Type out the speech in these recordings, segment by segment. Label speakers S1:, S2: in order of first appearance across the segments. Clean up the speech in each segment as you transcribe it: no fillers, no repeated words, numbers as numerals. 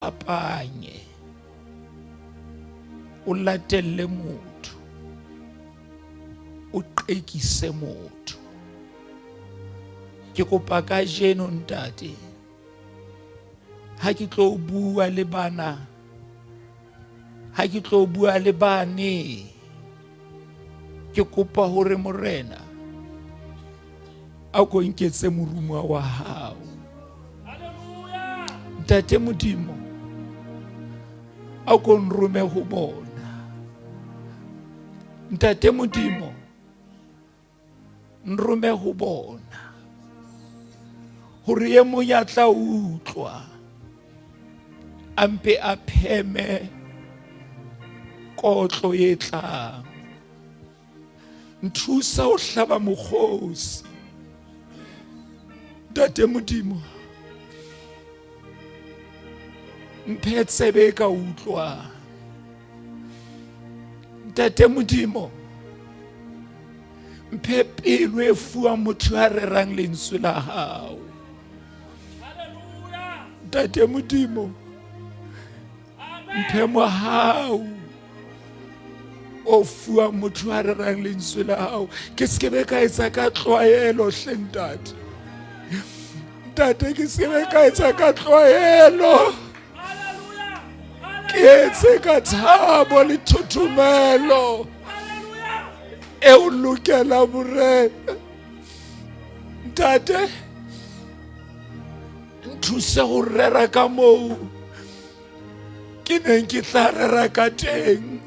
S1: apanye o latelle motho o qekise motho. Ke kopa kajeno ntate, ha ke tlo bua le bana, ha ke tlo bua le bane, ke kopa hore Morena a ko nketse morumo wa hao. Ntate Modimo, a ko nrome ho bona. Ntate Modimo, nrome ho bona, hore ye mong ya tla utlwa a mpe a pheme kotlo e tlang. Nthusa ho hlaba mokgosi. Ntate Modimo, mphe tsebe ka utlwa. Ntate Modimo, mphe pelo e fuwang motho a rerang lentswe la hao. Ntate Modimo, mphe mohau o fuwang motho a rerang lentswe la hao. Ke skebe ka etsa ka tlwaelo hle ntate. Ntate, ke skebe ka etsa ka tlwaelo. Ke etse ka thabo le thothomelo e o lokela Morena. Ntate, nthuse ho rera ka moo ke neng ke tla rera ka teng.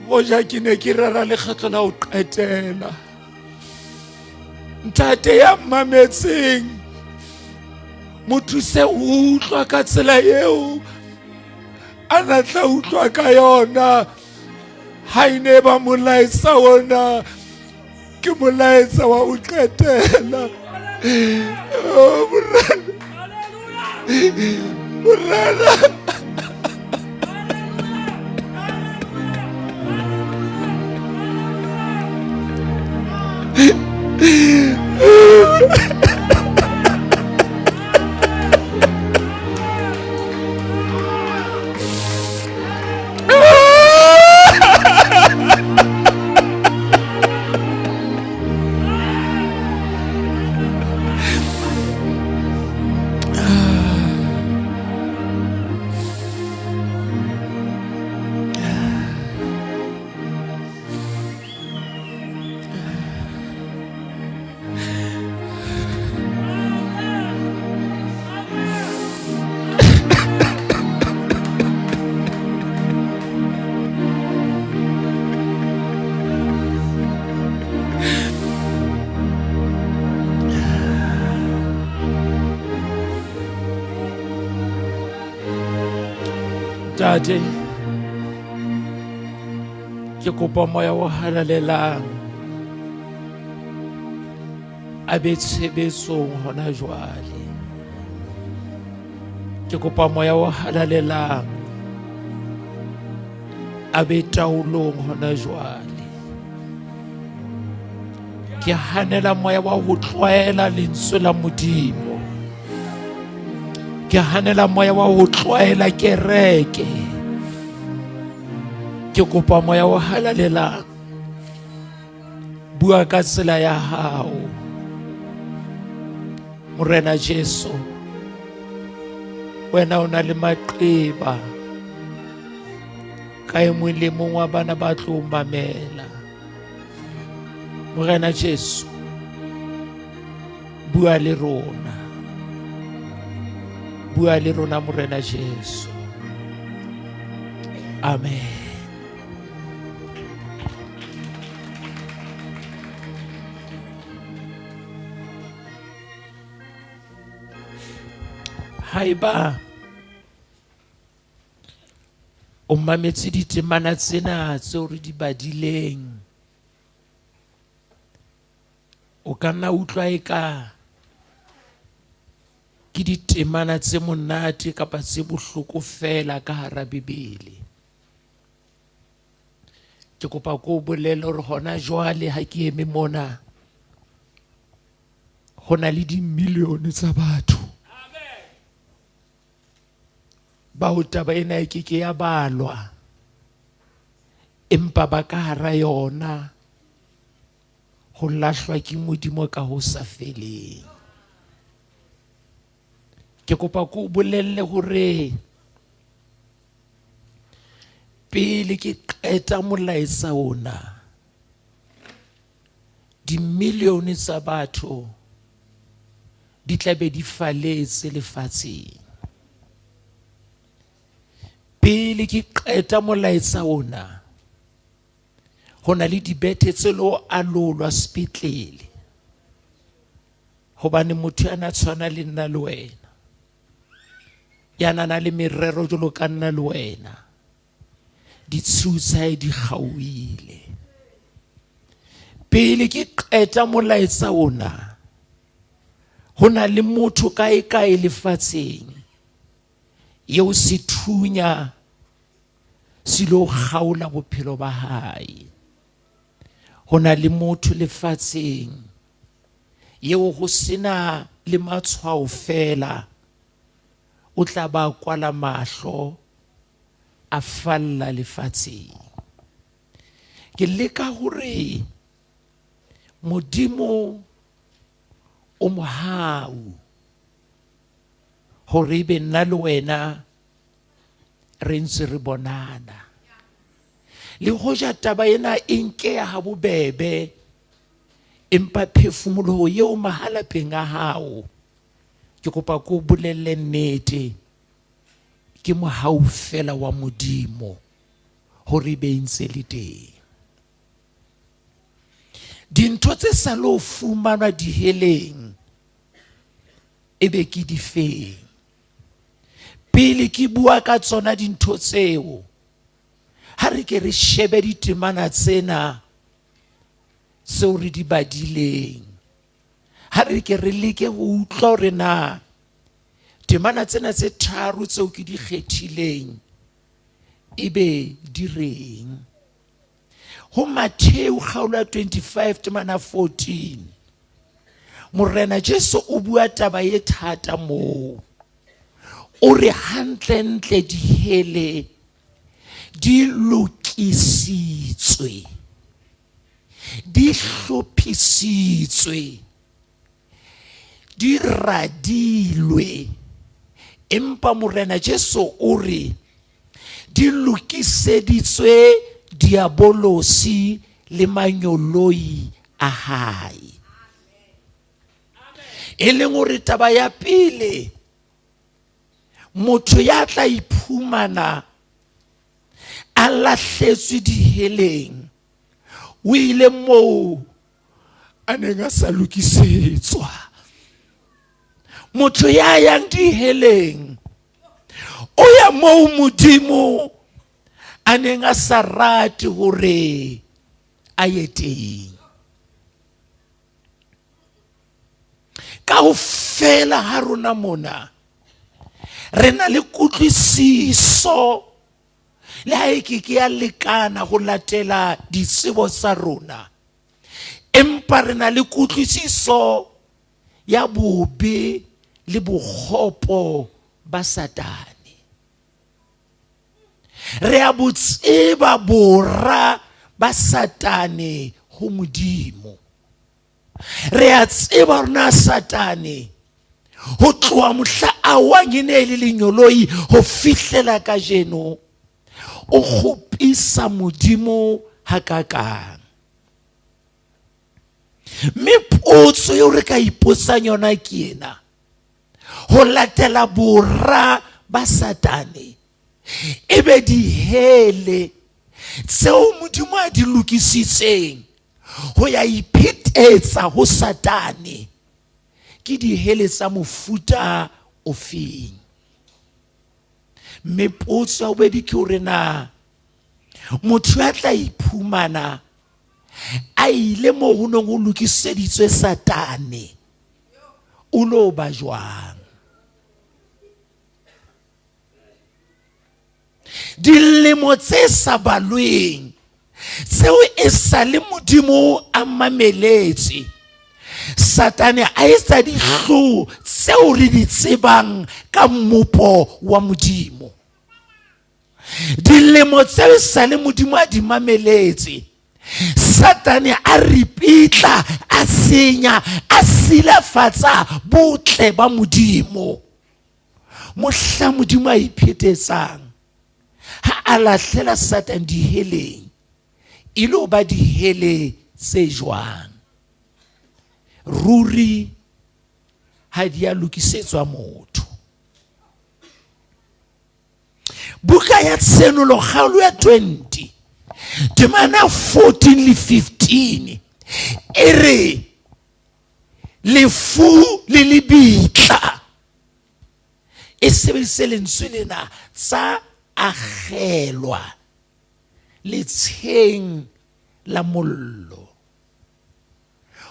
S1: Hoja ke ne ke rera lekgetlo la ho qetela. Ntate ya mmametseng, mo thuse ho utlwa ka tsela eo a na tla utlwa ka yona. Ha ene ba molaetsa ona ke molaetsa wa ho qetela. Oh Morena, Morena, Ntate, ke kopa moya o halalelang a be tshebetsong hona jwale. Ke kopa moya o halalelang a be taolong hona jwale. Ke hanela moya wa ho tlwaela lentswe la Modimo. Ke hanela moya wa ho tlwaela kereke. Ke kopa moya o halalelang, bua ka tsela ya hao Morena Jesu. Wena o na le maqeba ka e mong le mong wa bana ba tlo mamela. Morena Jesu, bua le rona, bua le rona Morena Jesu. Amen. Haeba o mametse ditemana tsena tseo re di badileng, o ka nna utlwa eka ke ditemana tse monate kapa tse bohloko fela ka hara Bibele. Ke kopa ko bolele hore hona jwale ha ke eme mona, ho na le dimilione tsa batho ba o taba ena e ke ya balwa empa ba ka hara yona ho lahlwa ke Modimo ka ho sa feleng. Ke kopa ko bolelle hore pele ke qeta molaetsa ona, dimilione tsa batho di tla be di faletse lefatsheng. Pele ke qeta molaetsa ona, ho na le dibethe tse lo alolwa sepetlele, hobane motho yana tshwana le nna le wena, yana na le merero jwalo ka nna le wena, ditshusa di kgauile. Pele ke qeta molaetsa ona, ho na le motho kae lefatsheng yeo sethunya silo kgaola bophelo ba hae. Ho na le motho lefatsheng yeo ho sena le matshwao fela, o tla ba kwala mahlo a falla lefatsheng. Ke leka hore Modimo o mohau hore ebe nna le wena re ntse re bonana. Le hoja taba ena e nkeya ha bobebe, empa phefumoloho yeo mahalapeng a hao, ke kopa ko bolelle nnete, ke mohau fela wa Modimo hore be ntse le teng. Dintho tse sa lo fumanwa diheleng ebe ke di feng. Pele ke bua ka tsona dintho tseo, ha re ke re shebe ditemana tsena tseo re di badileng, ha re ke re leke ho utlwa hore na temana tsena tse tharo tseo ke di kgethileng ebe di reng. Ho Matthew kgaolo 25 temana 14, Morena Jesu o bua taba e thata moo. O re hantlentle dihele di lokisitswe, di hlophisitswe, di radilwe, empa Morena Jesu o re di lokiseditswe diabolosi le manyoloi a hae. E leng hore taba ya pele, motho ya tla iphumana a lahletswe diheleng, o ile moo a neng a sa lokisetswa. Motho ya yang diheleng o ya moo Modimo a neng a sa rate hore a ye teng. Kaofela ha rona mona re na le kutlwisiso, le ha e ke ya lekana go latela ditsebo tsa rona, empa re na le kutlwisiso ya bobe le bokgopo ba Satane. Re a botseba bora ba Satane ho Modimo. Re a tseba rona Satane ho tloha mohla a wang e le lenyoloi ho fihlela ka jeno, o kgopisa Modimo hakakang. Mme potso eo re ka ipotsang yona ke ena, ho latela bora ba Satane, ebe dihele tseo Modimo a di lokisitseng ho ya iphetetsa ho Satane, ke dihele tsa mofuta ofeng? Mme potso ya bobedi ke hore na motho ya tla iphumana a ile moo ho neng ho lokiseditswe Satane, o lo ba jwang? Dilemo tse sa balweng tseo e sa le Modimo a mameletse, Satane a etsa dihlo tseo re di tsebang ka mmopo wa Modimo. dilemo tse sa le modimo a di mameletse, Satane a ripitla, a senya, a silafatsa botle ba modimo. Mohla modimo a iphethetsang, ha a lahlela Satane diheleng, ilo ba dihele tse jwang. Ruri ha di a lokisetswa motho. Buka ya Tsenolo kgaolo ya 20 temana 14 le 15 ere lefu le lebitla e sebedise lentswe lena tsa akgelwa letsheng la mollo.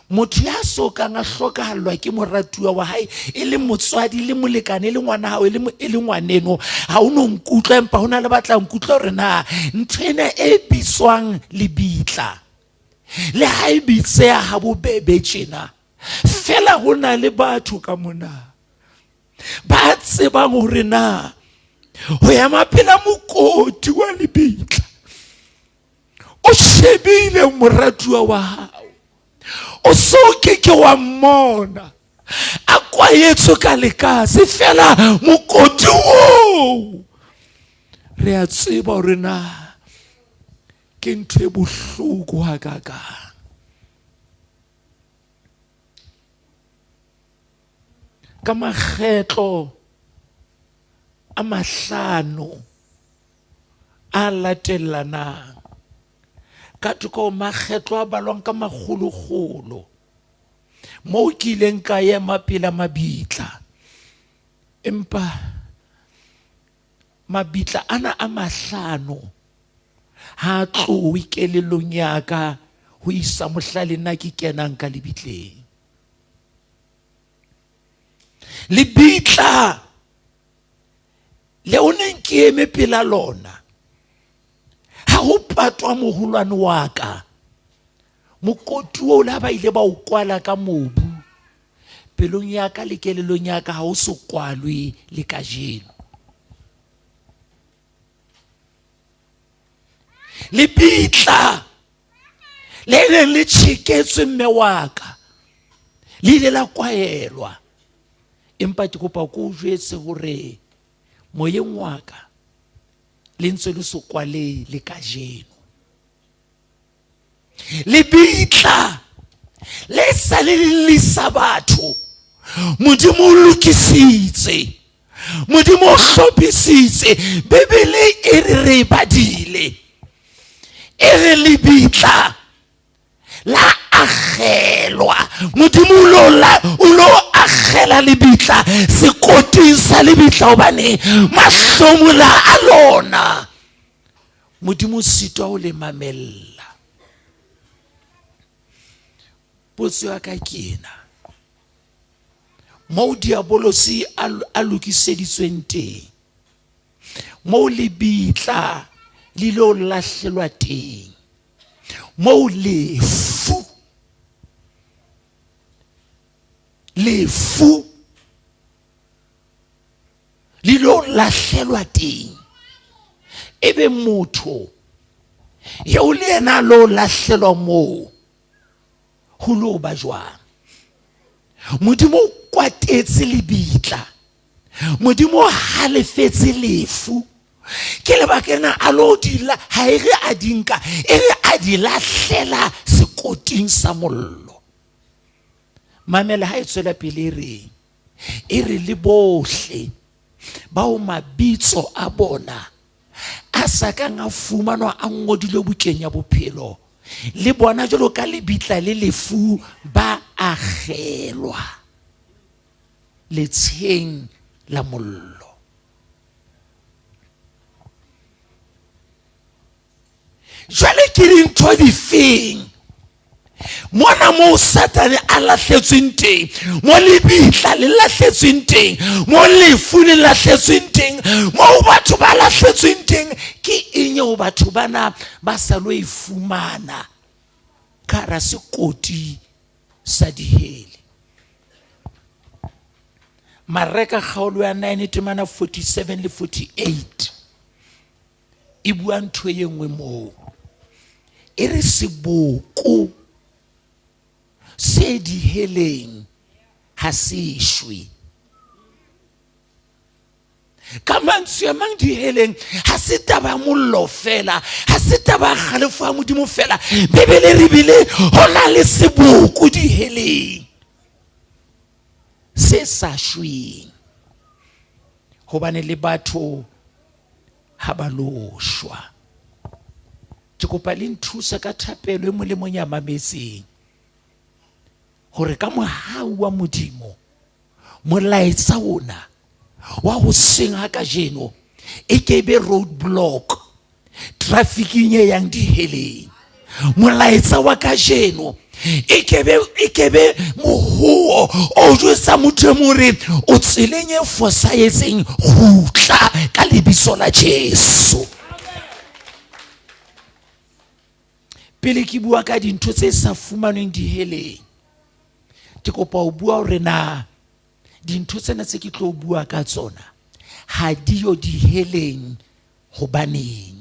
S1: Motho ya sokang a hlokahallwa ke moratuwa wa hae, e le motswadi, le molekane, le ngwana hao, e le ngwaneno, ha o no nkutlwa, empa hona le batla nkutlwa hore na nthwena e bitswang lebitla le ha e bitseha ha bobebe tjena, fela hona le batho ka mona ba tsebang hore na ho ya mapela mokoti wa lebitla o shebile moratuwa wa hao, o so ke wa mmona a kwayetso ka lekase, fela mokoti wo re a tseba hore na ke ntho e bohloko hakaka. Ka makgetlo a mahlano a latellanang, ka toko makgetlo a balwang ka makgolo-kgolo, moo ke ileng ka ema pela mabitla, empa mabitla ana a mahlano ha tlowe kelellong ya ka ho isa mohla le nna ke kenang ka lebitleng. Lebitla le o neng ke eme pela lona ha ho patwa moholwane wa ka, mokoti o la ba ile ba o kwala ka mobu, pelong ya ka le kelellong ya ka ha o so kwalwe le kajeno. Lebitla le ne le tjheketswe mme wa ka, le ile la kwaelwa, empa ke kopa ko o jwetse hore moyeng wa ka le ntse le so kwale le kajeno. Lebitla le sa le lisa batho, modimo o lokisitse, modimo o hlophisitse. Bebele e re badile, e re lebitla la akgelwa, modimo o lo akgela lebitla sekoting sa lebitla, hobane mahlomola a lona modimo sitwa o le mamella. Potso ya ka ke ena, moo diabolosi a lokiseditsweng teng, moo lebitla le lo lahlelwa teng, moo lefu le lo lahlelwa teng, ebe motho yeo le yena lo lahlelwa moo ho lo ba jwang? Modimo o kwatetse lebitla, modimo o halefetse lefu, ke lebakena a lo dila, ha ere a dinka, ere a di lahlela sekoting sa mollo. Mamela ha e tswela pele e re le bohle bao mabitso a bona a sa kang a fumanwa a ngodilwe bukeng ya bophelo, le bona jwalo ka lebitla le lefu ba akgelwa letsheng la mollo. Jwale ke dintho difeng mona moo Satane a lahletsweng teng, mo lebitla le lahletsweng teng, mo lefu le lahletsweng teng, moo batho ba lahletsweng teng? Ke eng eo batho bana ba sa lo e fumana ka hara sekoti sa dihele? Mareka kgaolo ya 9 temana 47 le 48 e bua ntho e nngwe moo e re seboko se diheleng ha se shwe ka mantswe a mang diheleng ha se taba mollo fela ha se taba kgalefo ya modimo fela bebele re bile hona le seboko diheleng se sa shweng hobane le batho ha ba lo shwa ke kopa le nthusa ka thapelo e molemong ya mametseng hore ka mohau wa modimo molaetsa ona wa go senga ka jeno e ke be roadblock trafficking e yang diheleng molaetsa wa ka jeno e ke be mohuo o jwetsa motho more o tselenye fosahetseng gutla ka lebiso la Jesu. Pele ke bua ka dintho tse sa fumanweng diheleng ke kopa o bua hore na dintho tsena tse ke tlo bua ka tsona ha di yo diheleng hobaneng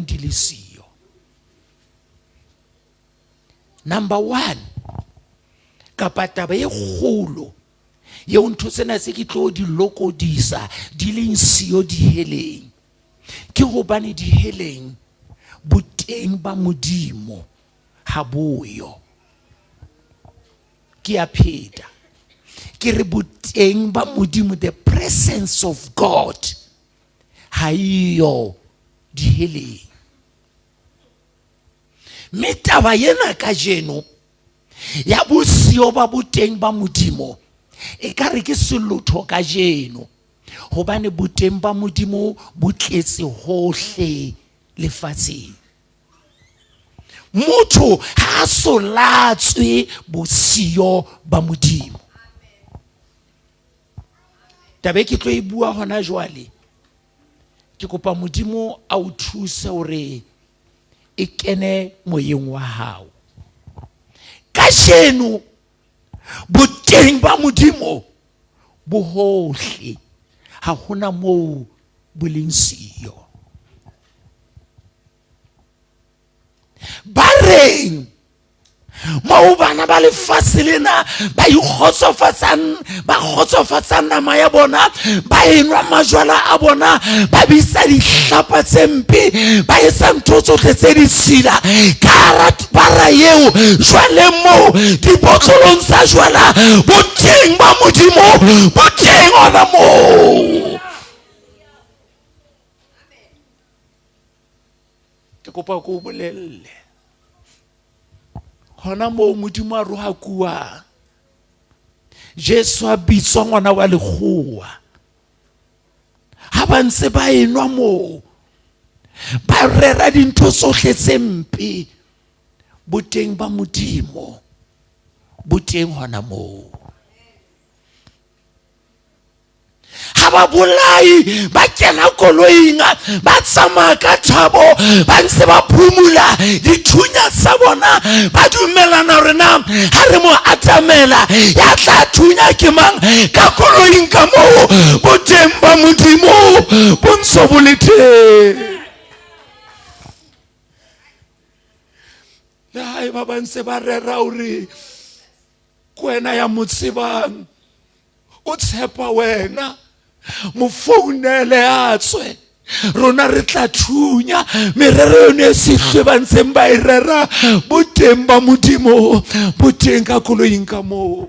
S1: di le siyo. Number 1 kapa taba e kgolo yeo ntho tsena tse ke tlo di lokodisa di leng siyo diheleng ke hobane diheleng boteng ba modimo ha boyo. Ke a pheta ke re boteng ba modimo, the presence of God ha iyo diheleng. Mme taba yena ka jeno ya bosio ba boteng ba modimo e ka re ke selotho ka jeno hobane boteng ba modimo bo tletse hohle lefatsheng. Motho ha solatswe bosio ba modimo. Tabe ke tlo e bua hona jwale ke kopa modimo a o thuse hore e kene moyeng wa hao. Ka jeno boteng ba modimo bo hohle ha hona moo bo leng siyo. Ba reng moo bana ba lefatshe lena ba kgotsofatsang nama ya bona, ba enwa majwala a bona, ba bisa dihlapa tse mpe, ba etsa ntho tsohle tse ditshila ka bara eo jwale moo dibotlolong tsa jwala boteng ba modimo boteng hona moo. Ke kopa ko bolelle hona moo modimo a roha kuang. Jesu a bitswa ngwana wa lekgowa ha ba ntse ba enwa moo ba rera dintho tsohle tse mpe, boteng ba modimo boteng hona moo. Ha ba bolai ba kena koloing ba tsamaya ka thabo ba ntse ba phumula dithunya tsa bona ba dumelana hore na ha re mo atamela ya tla thunya ke mang ka koloing ka moo boteng ba modimo bo ntse bo le teng. Le haeba ba ntse ba rera hore kwena ya mo tsebang o tshepa wena mo founele a tswe rona re tla thunya merero yone sehlwe ba ntseng ba e rera boteng ba modimo boteng ka koloing ka moo.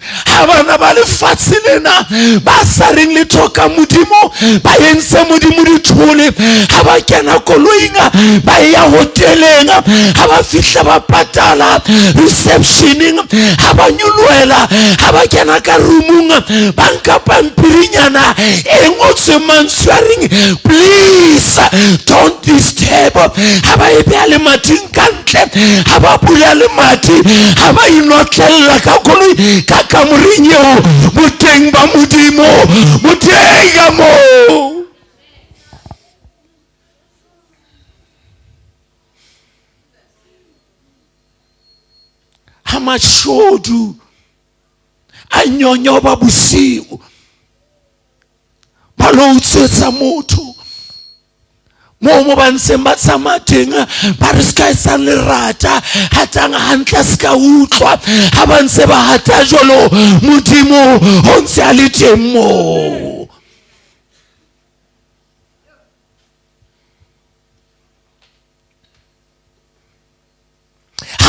S1: Ha bana ba lefatshe lena ba sa reng letho ka modimo ba entse modimo dithole ha ba kena koloing ba ya hoteleng ha ba fihla ba patala receptioning ha ba nyoloela ha ba kena ka roomong ba nka pampirinyana e ngotswe manswearing please don't disturb ha ba e beha le mating kantle ha ba bula le mati ha ba inotlella ka koloi ka kamoring eo boteng ba modimo boteng ka moo. Ha mashodu a nyonyoba bosiu ba lo utswetsa motho mo ba ntseng ba tsamaya teng ba re ska etsa lerata hatang hantle ska utlwa ha ba ntse ba hata jolo Modimo o ntse a le teng mo.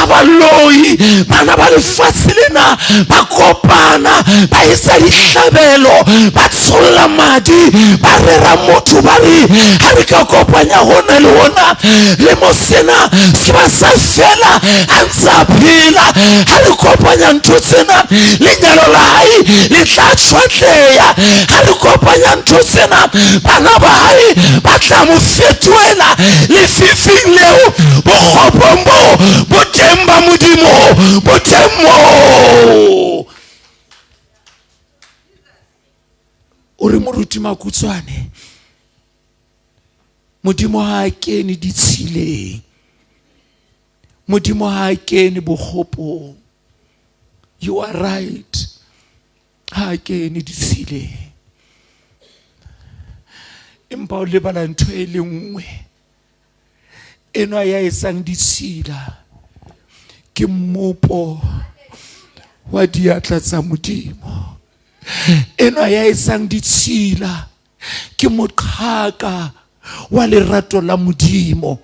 S1: Abaloi bana ba lefatshe lena ba kopana ba etsa dihlabelo ba tsholla madi ba rera motho ba re ha re ka kopanya hona le hona le mosena se ba sa fela a ntsa phela ha re kopanya ntho tsena lenyalo la hae le tla tshwatleha ha re kopanya ntho tsena bana ba hae ba tla mo fetoela lefifing leo bokgopombo bo temba Modimo bo temo o re moruti makutswane Modimo ha kene ditshileng Modimo ha kene bokgopong. You are right, ha kene ditshileng empa o lebala ntho e le nngwe enwa ya esang ditshila ke mmopo wa diatla tsa Modimo. Enwa ya esang ditshila ke moqhaka wa lerato la Modimo.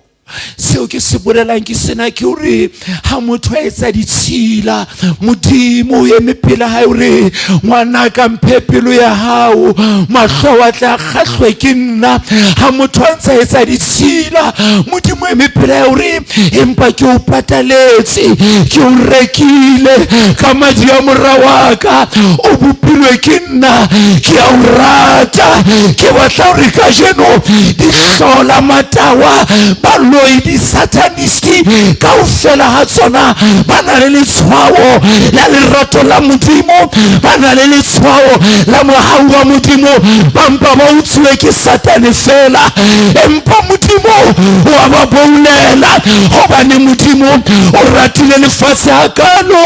S1: Seo ke se bolelang ke sena ke hore ha motho a etsa ditshila Modimo o eme pele ha hore ngwana ka mphe pelo ya hao mahlo wa tla kgahlwe ke nna. Ha motho a ntse etsa ditshila Modimo o eme pele ha hore empa ke o pataletse ke o rekile ka madi a mora wa ka o bopilwe ke nna ke a o rata ke batla hore ka jeno di hlola matawa ba di satanisti kaofela ha tsona ba na le letshwao la lerato la Modimo ba na le letshwao la mohau wa Modimo ba mpa ba utswe ke satane fela empa Modimo wa ba boulela hobane Modimo o ratile lefatshe hakalo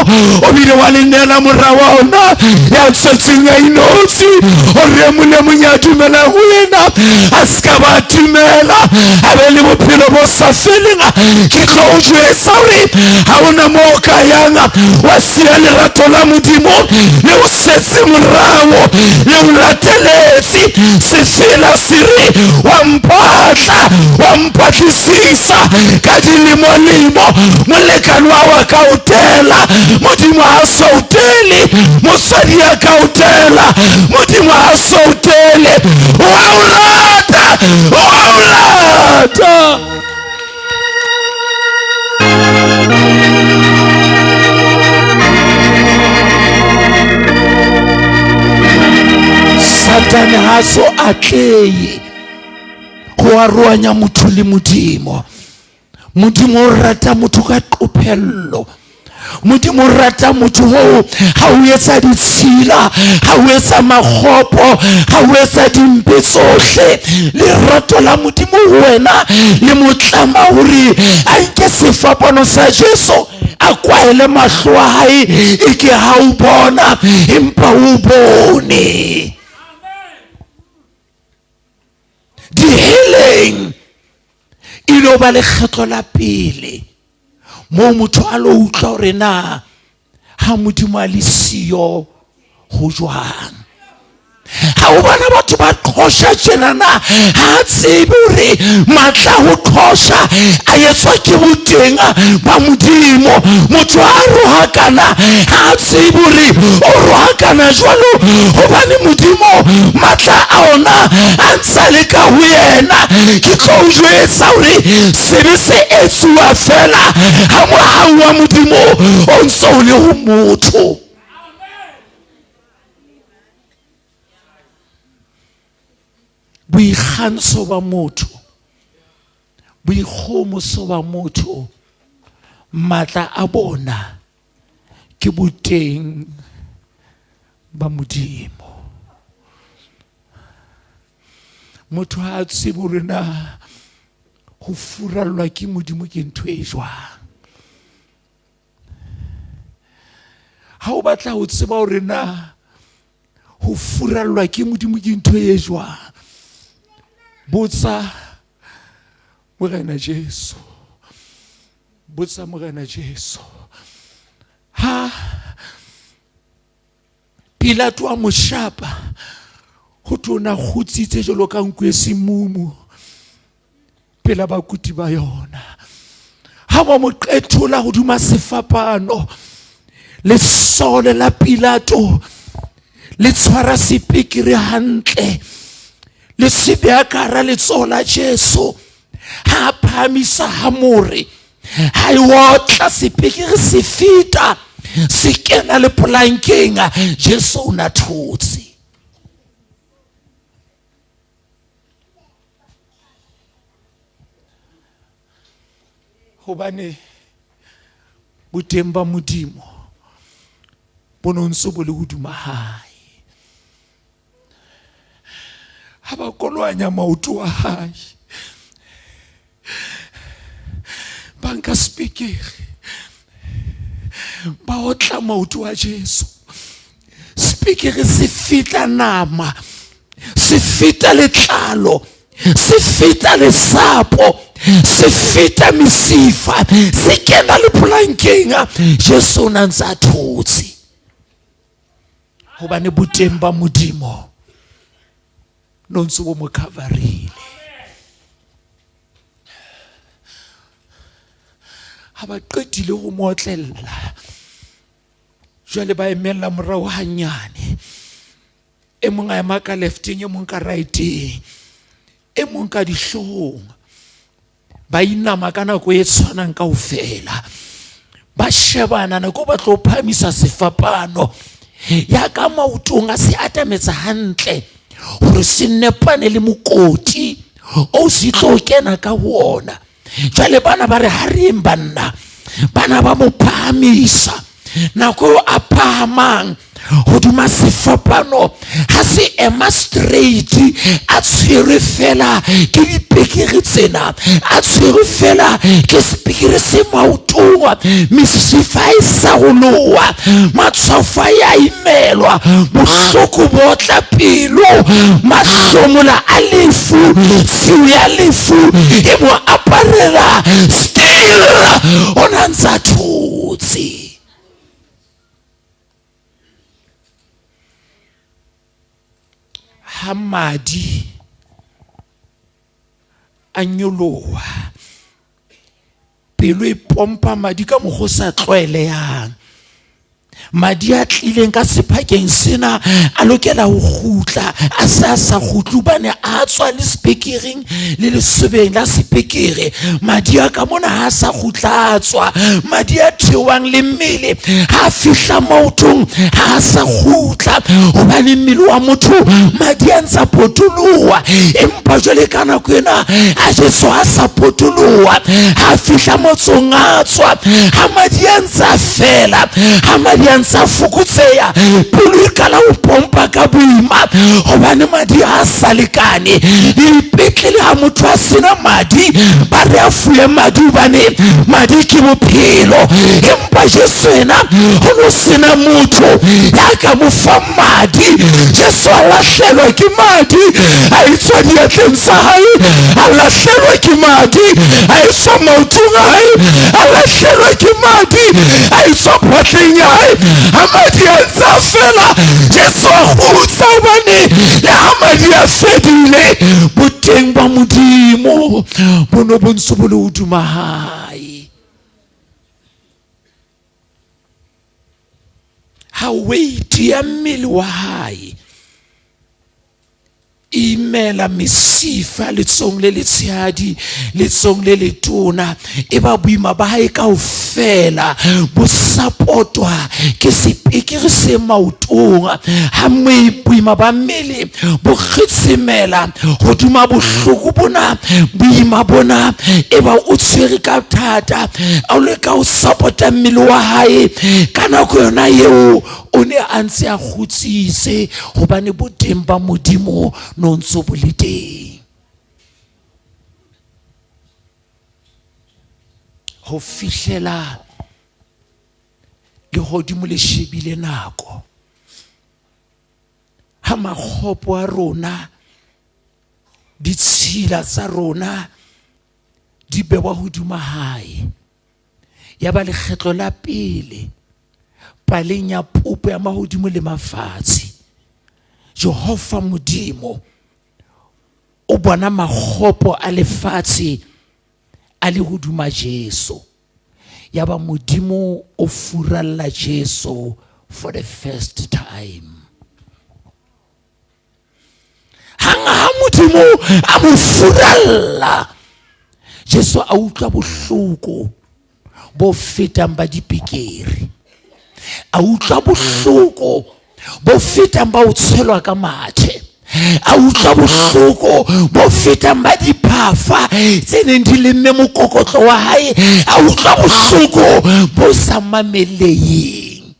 S1: o bile wa le nela mora wa ona ya tsetseng ya inotsi o re mole monyadumela ho yena a ska ba timela a be le bophelo bo safelenga ke tlo o jwetsa hore ha ona mo ka yanga wa sia lerato la Modimo le o setse morao le o lateletse se fela sire wa mpatlisisa ka dilemo molekane wa ka utela Modimo ha so utele mosadi ya ka utela Modimo ha so utele wa ulata Satane ha so atleye go aroanya motho le Modimo. Modimo o rata motho ka qophello. Modimo o rata motho ho ha o etsa ditshila ha o etsa makgopo ha o etsa dimpe tsohle lerato la Modimo ho wena le motlama hore a nke sefapano sa Jesu a kwaele mahlo a hae eke ha o bona empa o bone. Di healing ilo ba le kgetlo la pele mo motho a lo utlwa hore na ha Modimo a le siyo ho jwang. Ha o bona batho ba qosha tjenana ha tsebe hore matla ho qosha a etswa ke botenga ba Modimo. Motho a rohakana ha tsebe hore o rohakana jwalo hobane Modimo matla a ona a ntsa le ka ho yena. Ke tlo o jwetsa hore sebe se etsuwa fela ha mohau wa Modimo o ntso o le ho motho. Boikgantsho ba motho, boikgomoso ba motho, matla a bona ke boteng ba Modimo. Motho ha tsebe hore na ho furallwa ke Modimo ke ntho e jwang. ha o batla ho tseba hore na ho furallwa ke Modimo ke ntho e jwang, botsa Morena Jesu, botsa Morena Jesu. Ha Pilato a mo shapa, ho tona kgutsitse jalo ka nku e semumu pela bakuti ba yona. Ha ba mo qethola hoduma sefapano, lesole la Pilato le tshwara sepikiri hantle, le sebeha ka hara letsoho la Jesu. Ha phamisa hamore, ha e otla sepikiri se feta se kena le polankeng. Jesu o na thotse. Hobane boteng ba Modimo bo ntse bo le hodima hae. Ha ba kolwanya maoto a hae, ba nka sepikiri ba otla maoto a Jesu. Sepikiri se fita nama, se fita letlalo, se fita lesapo, se fita mesifa, se kena le polankeng. Jesu o na ntse a thotse. Hobane boteng ba Modimo no ntse bo mo coverile. Ha ba qetile ho mo otlella, jwale ba emella morao hanyane. E mong a ema ka lefteng, e mong ka righteng, e mong ka dihlong. Ba inama ka nako e tshwanang kaofela, ba shebana nako ba tlo phamisa sefapano ya ka maotong a se atametsa hantle hore se nepane le mokoti o se tlo kena ka wona. Jwale bana ba re ha re banna, bana ba mo phamisa nako a phamang hodima sefapano. Ha se ema straight, a tshwere fela ke dipikiri tsena, a tshwere fela ke sepikiri se maotong. Mesifa e sa goloa, matshwafo ya imelwa, bohloko bo tla pelo, mahlomola a lefu, tshiu ya lefu e mo aparela. Still o na ntse a thotse. Ha madi a nyoloha, pelo e pompa madi ka mokgwa o sa tlwaelehang. Madi a tlileng ka sephakeng sena a lokela ho kgutla, a sa kgutle hobane a tswa le sepikiring le lesobeng la sepikiri. Madi a ka mona ha sa kgutla a tswa, madi a theohang le mmele ha fihla maotong ha sa kgutla, hobane mmele wa motho madi a ntsa potoloha. Empa jwale ka nako ena a Jesu ha sa potoloha, ha fihla motsong a tswa, ha madi a ntsa fela, ha madi a ntsa fokotseha, pelo e kala ho pompa ka boima, hobane madi ha sa lekane. Dipetlele ha motho a sena madi ba re a fuwe madi hobane madi ke bophelo. Empa Jesu ena ho no sena motho ya ka mo fa madi. Jesu a lahlehelwa ke madi, a etswa diatleng tsa hae, a lahlehelwa ke madi, a etswa maotong a hae, a lahlehelwa ke madi, a etswa phatleng ya hae. Ha madi a ntsa fela, Jesu a kgutsa hobane le ha madi a fedile, boteng ba Modimo bo no bo ntse bo le hodima hae. Ha weight ya mmele wa hae imela mesifa letsong le letshehadi, letsong le letona, e ba boima ba hae kaofela bo sapotwa ke sepikiri se maotong. Ha boima ba mmele bo kgitsimela hodima bohloko bona, boima bona e ba o tshwere ka thata, a le ka o sapota mmele wa hae ka nako yona eo o ne a ntse a kgutsitse, hobane boteng ba Modimo no ntse bo le teng. Ho fihlela lehodimo le shebile nako ha makgopo a rona ditshila tsa rona di bewa hodima hae ya ba lekgetlo la pele paleng ya popo ya mahodimo le mafatshe Jehova Modimo o bona makgopo a lefatshe a le hodima Jesu ya ba Modimo o furalla Jesu for the first time. Hanga Modimo a mo furalla Jesu a utlwa bohloko bo fetang ba dipikiri, a utlwa bohloko bo fetang ba o tshelwa ka mathe, a utlwa bohloko bo fetang ba diphafa tse neng di lemme mokokotlo wa hae, a utlwa bohloko bo sa mameleheng.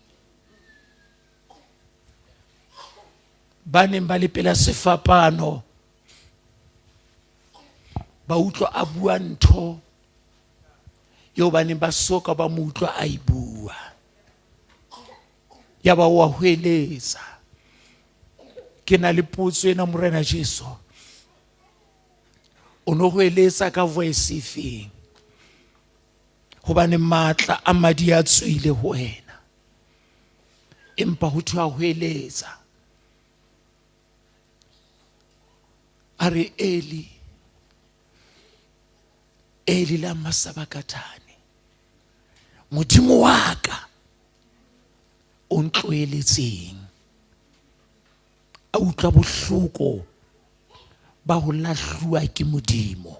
S1: Ba neng ba le pela sefapano ba utlwa a bua ntho yo ba neng ba soka ba mo utlwa a ibua, ya ba wa hweletsa. Ke na le potso ena Morena Jesu, o no hweletsa ka voice efeng? Hobane matla a madi a tswile ho wena, empa ho thwa hweletsa. A re Eli lama sabakthani, Modimo wa ka o ntloeletseng. A utlwa bohloko ba ho lahluwa ke Modimo.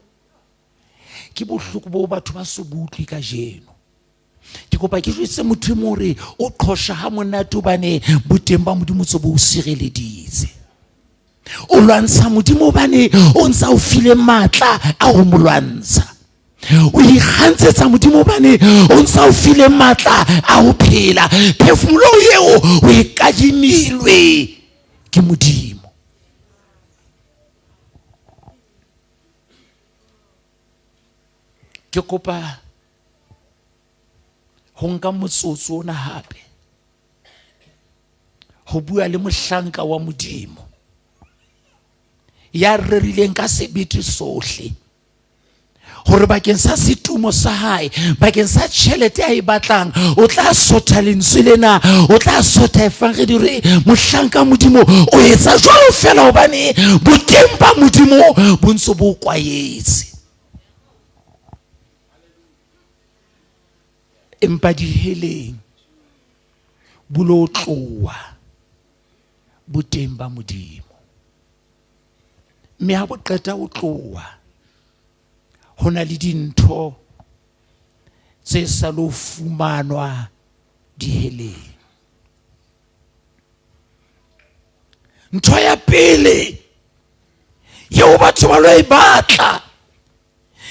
S1: Ke bohloko bo batho ba se butlwe ka jeno. Ke kopa ke jwetse motho mo re o qhosha ha monate bane boteng ba Modimo tso bo o sireleditse. O lwantsha Modimo bane o ntsa o file matla a ho molwantsha. O ikgantsetsa Modimo bane o ntsa o file matla a ho phela. Phefumulo eo o ikadimilwe ke Modimo. Ke kopa ho nka motsotso ona hape ho bua le mohlanka wa Modimo ya rerileng ka sebete sohle hore bakeng sa setumo sa hae, bakeng sa tjhelete a e batlang, o tla sotha lentswe lena, o tla sotha efang re dire mohlanka Modimo o etsa jwalo fela hobane boteng ba Modimo bo ntse bo kwaetse. Empa diheleng bulo tlowa boteng ba Modimo, mme ha bo qeta ho tlowa hona le dintho tse sa lo fumanwa diheleng. Ntho ya pele yeo batho ba lo e batla,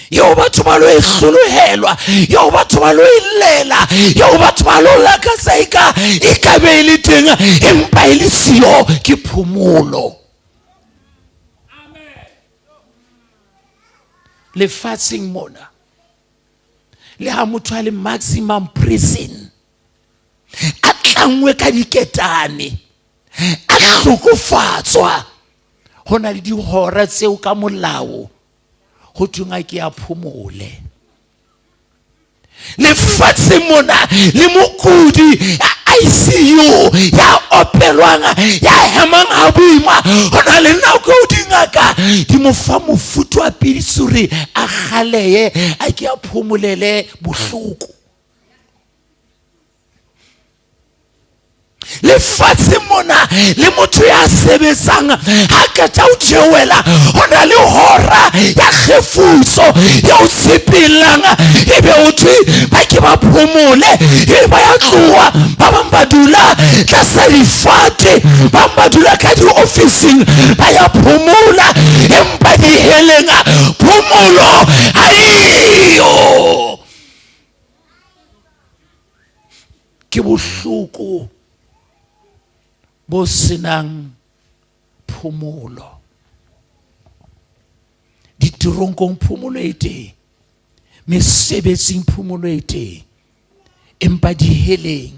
S1: yeo batho ba lo e hlolohelwa, yeo batho ba lo e lela, yeo batho ba lo lakatsa e ka be e le teng empa e le siyo, ke phomolo. Lefatsheng mona le ha motho a le maximum prison, a tlangwe ka diketane, a hlokofatswa, hona le dihora tseo ka molao ho thunga ke a phomole. Lefatsheng mona le mokudi ICU ya opelwang ya hemang ha boima, hona le nako o dingaka di mo fa mofuta wa pidisuri a khaleye a ke a phomolele bohloko. Lefatshe mona le motho ya sebetsang ha ka tsa o tshewela, hona le hora ya khefutso ya o tshepelang ebe o thwe ba ke ba phomole, e ba ya tloa ba bang ba dula tlasa difate, ba ba dula ka di officing ba ya phomola, empa di helenga phomolo aiyo. Ke bohloko bo senang phomolo. Ditoronkong phomolo e teng, mesebetsing phomolo e teng, empa diheleng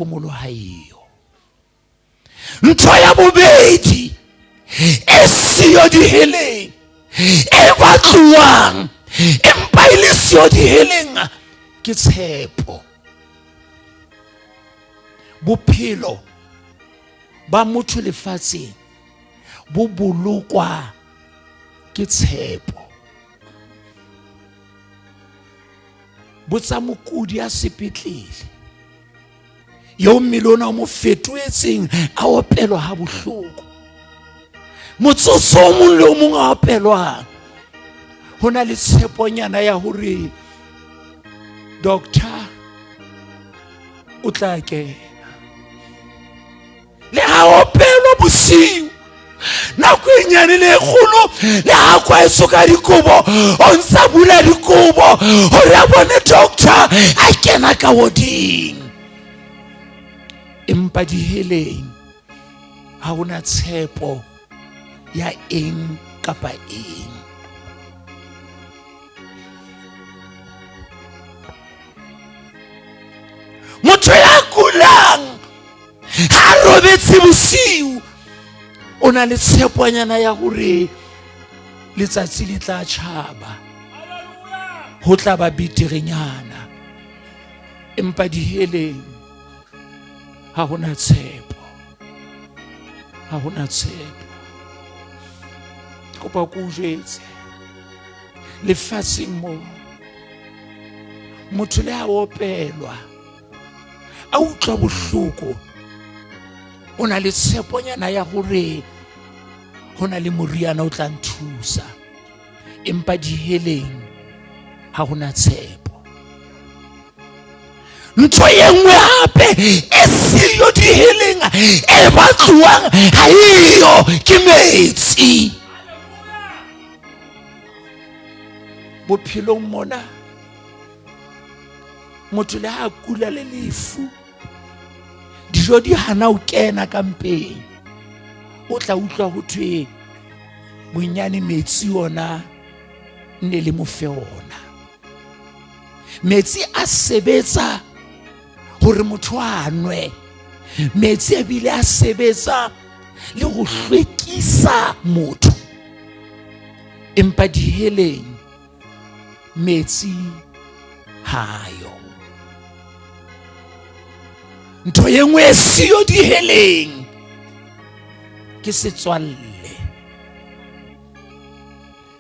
S1: phomolo ha eyo. Ntho ya bobedi e siyo diheleng, e batluwang empa e le siyo diheleng, ke tshepo. Bophelo ba motho lefatsheng bo bolokwa ke tshepo. Botsa mokudi a sepetlele yo mmele ona o mo fetoetseng a opelwa ha bohloko. Motsotso o mong le o mong a opelwang, ho na le tsheponyana ya hore doctor o tla kena. Le ha opelwa bosiu, nako e nyane le e kgolo, le ha kwa e soka dikobo, o ntsa bula dikobo hore a bone doctor a kena ka woding. Empa diheleng ha hona tshepo ya eng kapa eng. Motho ya kulang ha robetse bosiu, o na le tsheponyana ya hore letsatsi le tla tjhaba, ho tla ba beterenyana. Empa diheleng ha hona tshepo, ha hona tshepo. Kopa ko jwetse lefatsheng mo, motho le ha opelwa a utlwa bohloko, o na le tsheponyana ya hore ho na le moriana o tla nthusa. Empa diheleng ha hona tshepo. Ntho e nngwe hape e siyo diheleng, e batluwang ha eyo, ke metsi. Bophelong mona motho le ha kula le lefu, dijo di hana o kena ka mpeng, o tla utlwa ho thwe bonyane metsi ona ne le mo fe ona. Metsi a sebetsa hore motho a nwe, metsi a bile a sebetsa le ho hlwekisa motho. Empa diheleng metsi hayo. Ntho e nngwe e siyo diheleng ke setswalle.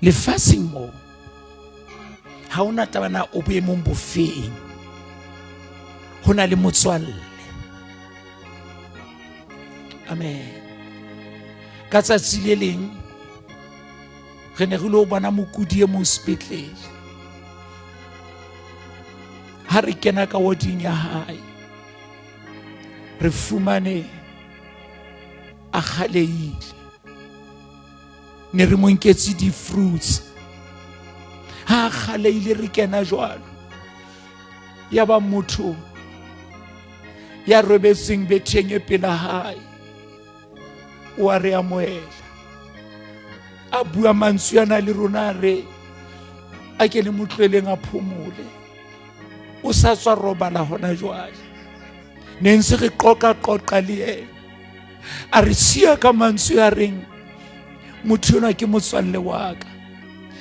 S1: Lefatsheng mo ha ona tabana o boemong bofeng, ho na le motswalle. Amen. Ka tsatsi le leng re ne re lo bona mokudi e mo sepetlele. Ha re kena ka woding ya hae, re fumane a kgaleile. Ne re mo nketse di-fruits. Ha kgaleile re kena jwalo, ya ba motho ya robetseng betheng e pela hae o a re amohela, a bua mantswe yana le rona, re a ke le motlweleng a phomole. O sa tswa robala hona jwale. Ne ntse re qoqa le yena, a re siya ka mantswe a reng motho ona ke motswalle wa ka,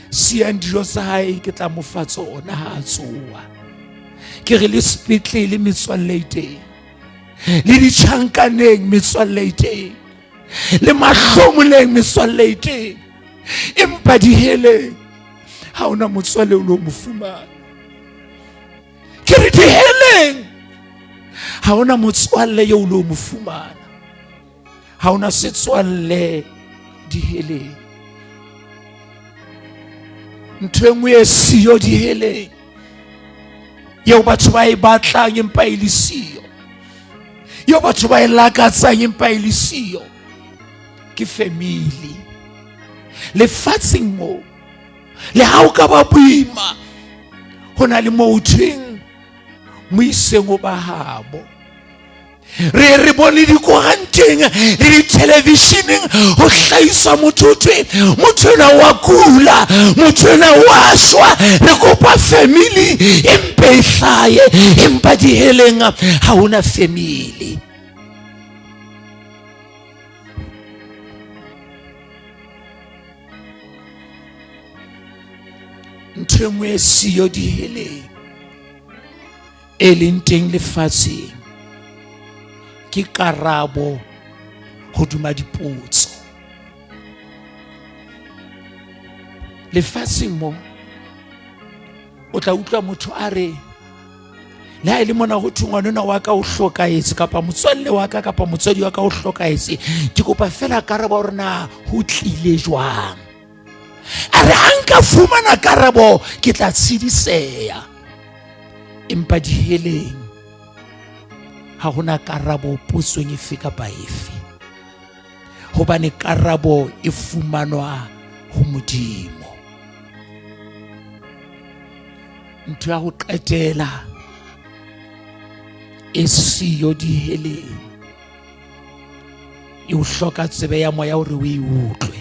S1: siyang dijo tsa hae ke tla mo fa tsona ha a tsoha. Ke re le sepetlele metswalle e teng, le ditjhankaneng metswalle e teng, le mahlomoleng metswalle e teng. Empa diheleng ha ona motswalle o lo mo fumana. Ke re diheleng ha ona motswalle yo o lo mo fumana. Ha ona setswalle diheleng. Ntho e nngwe e siyo diheleng, yeo batho ba e batlang empa e le siyo, yeo batho ba e lakatsang empa e le siyo, ke family. Lefatsheng mo le ha o ka ba boima, ho na le moo thweng moiseng o ba habo. Re bone dikoranteng le televisioneng ho hlahiswa motho ena wa kula, motho ena wa shwa, re kopa family empe e hlaye, empa diheleng ha hona family. Ntho engwe e siyo diheleng e leng teng lefatsheng ke karabo hodima dipotso. Lefatsheng mo o tla utlwa motho a re le ha e le mona ho thwe ngwanona wa ka o hlokaetse, kapa motswalle wa ka kapa motswadi wa ka o hlokaetse, ke kopa fela karabo hore na ho tlile jwang. A re ha nka fumana karabo ke tla tshidiseha. Empa diheleng ha hona karabo potsong efe kapa efe, hobane karabo e fumanwa ho Modimo. Ntho ya ho qetela e siyo diheleng e o hloka tsebe ya moya hore o e utlwe.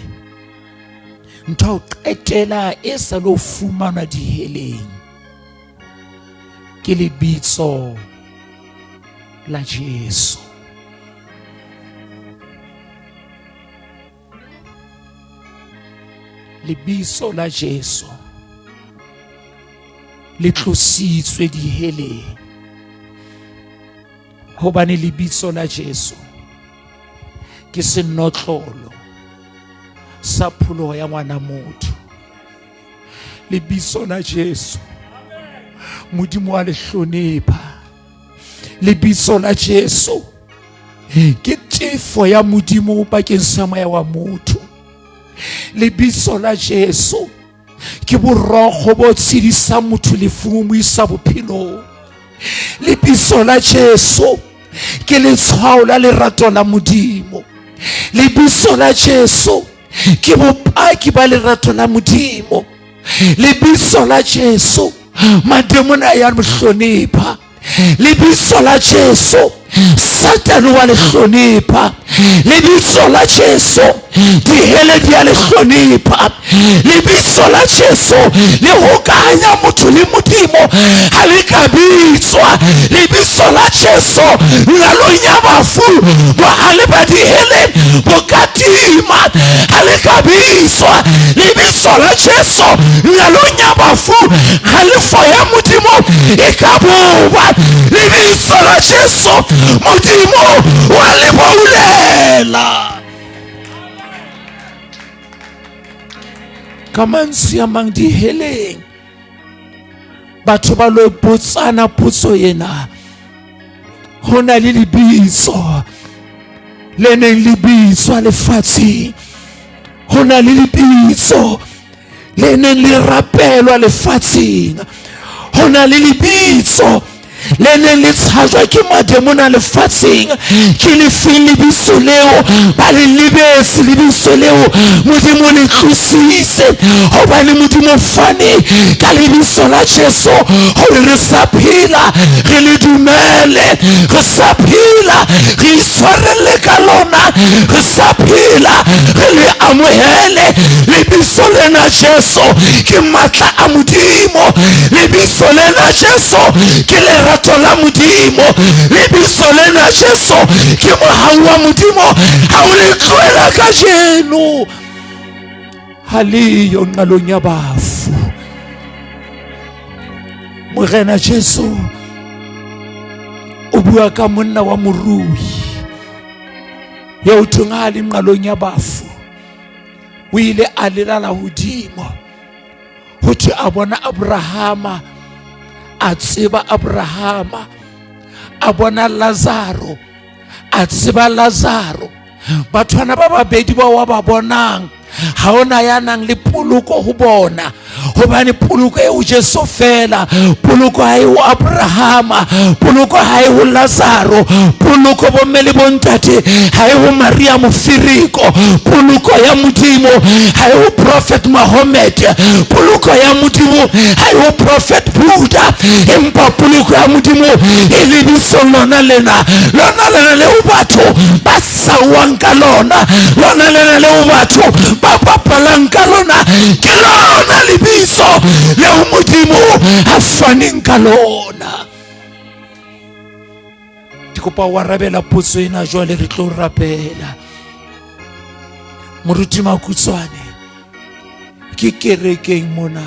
S1: Ntho ya ho qetela e sa lo fumanwa diheleng ke lebitso la Jesu. Lebitso la Jesu le tlositswe diheleng, hobane lebitso la Jesu ke senotlolo sa pholoho ya ngwana motho. Lebitso la Jesu Modimo wa le hlonepha. Lebitso la Jesu ke tefo ya Modimo bakeng sa moya wa motho. Lebitso la Jesu ke borokgo bo tshedisang motho lefung mo isa bophelong. Lebitso la Jesu ke letshwao la lerato la Modimo. Lebitso la Jesu ke bopaki ba lerato la Modimo. Lebitso la Jesu mademona ya mo hlonepha. Lebitso la Jesu Satan wa le hlonepha. Lebitso la Jesu dihele di a le hlonepha. Lebitso la Jesu le hokanya motho le Modimo ha le ka bitswa. Lebitso la Jesu la lo nyabafu bo hale ba dihele bo katima ha le ka bitswa. Lebitso la Jesu la lo nyabafu ha le foya Modimo e ka boba. Lebitso la Jesu Modimo wa le boulela. Kamansi ya mang diheleng batho ba lo botsana potso ena. Hona le lebitso le neng le bitswa lefatsheng. Hona le lebitso le neng le rapelwa lefatsheng. Hona le lebitso le neng le tshajwa ke mademona lefatsheng. Ke lefeng lebitso leo ba le lebetse lebitso leo Modimo le tlositse, hobane Modimo fane ka lebitso la Jesu hore re sa phela re le dumele, re sa phela re itshwarelle ka lona, re sa phela re le amohele. Lebitso lena Jesu ke matla a Modimo. Lebitso lena Jesu ke lerato la Modimo. Lebitso lena Jesu ke mohau wa Modimo ha o le tlohela ka jeno. Haleyo nqalong ya bafu. Morena Jesu o bua ka monna wa morui ya o thunga le nqalong ya bafu. O ile a lelala hodimo ho thwe a bona Abrahama, a tseba Abrahama, a bona Lazaro, a tseba Lazaro. Bathwana ba babedi ba wa ba bonang ha ona ya nang le poloko ho bona, Hobane poloko e o Jesu fela, poloko ha e o Abrahama, poloko ha e o Lazaro, poloko bo mme le bontate ha e o Maria Mofiriko, poloko ya Modimo ha e o Prophet Muhammad, poloko ya Modimo ha e o Prophet Buddha, empa poloko ya Modimo e lebiso lona lena le o batho ba sawang ka lona, lona lena le o batho ba papalang ka lona, ke lona lebiso le o Modimo a faneng ka lona. Ke kopa wa rabela potso ena jwale re tlo rapela. Moruti Makutswane ke kerekeng mona,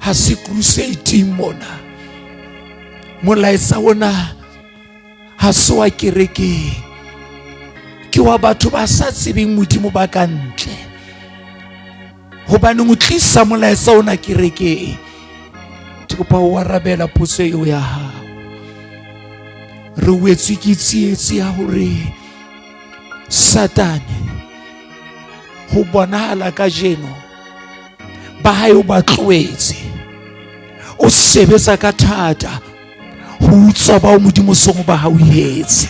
S1: ha se crusade mona, molaetsa ona ha se wa kerekeng, ke wa batho ba sa tsebeng Modimo ba ka ntle. Hobane o tlisa molaetsa ona kerekeng. Ke kopa o arabela potso eo ya hao. Re wetswe ke tsietsi ya hore Satane ho bonahala ka jeno ba hae o ba tloetse, o sebetsa ka thata ho utswa ba Modimo songo ba hao yetse.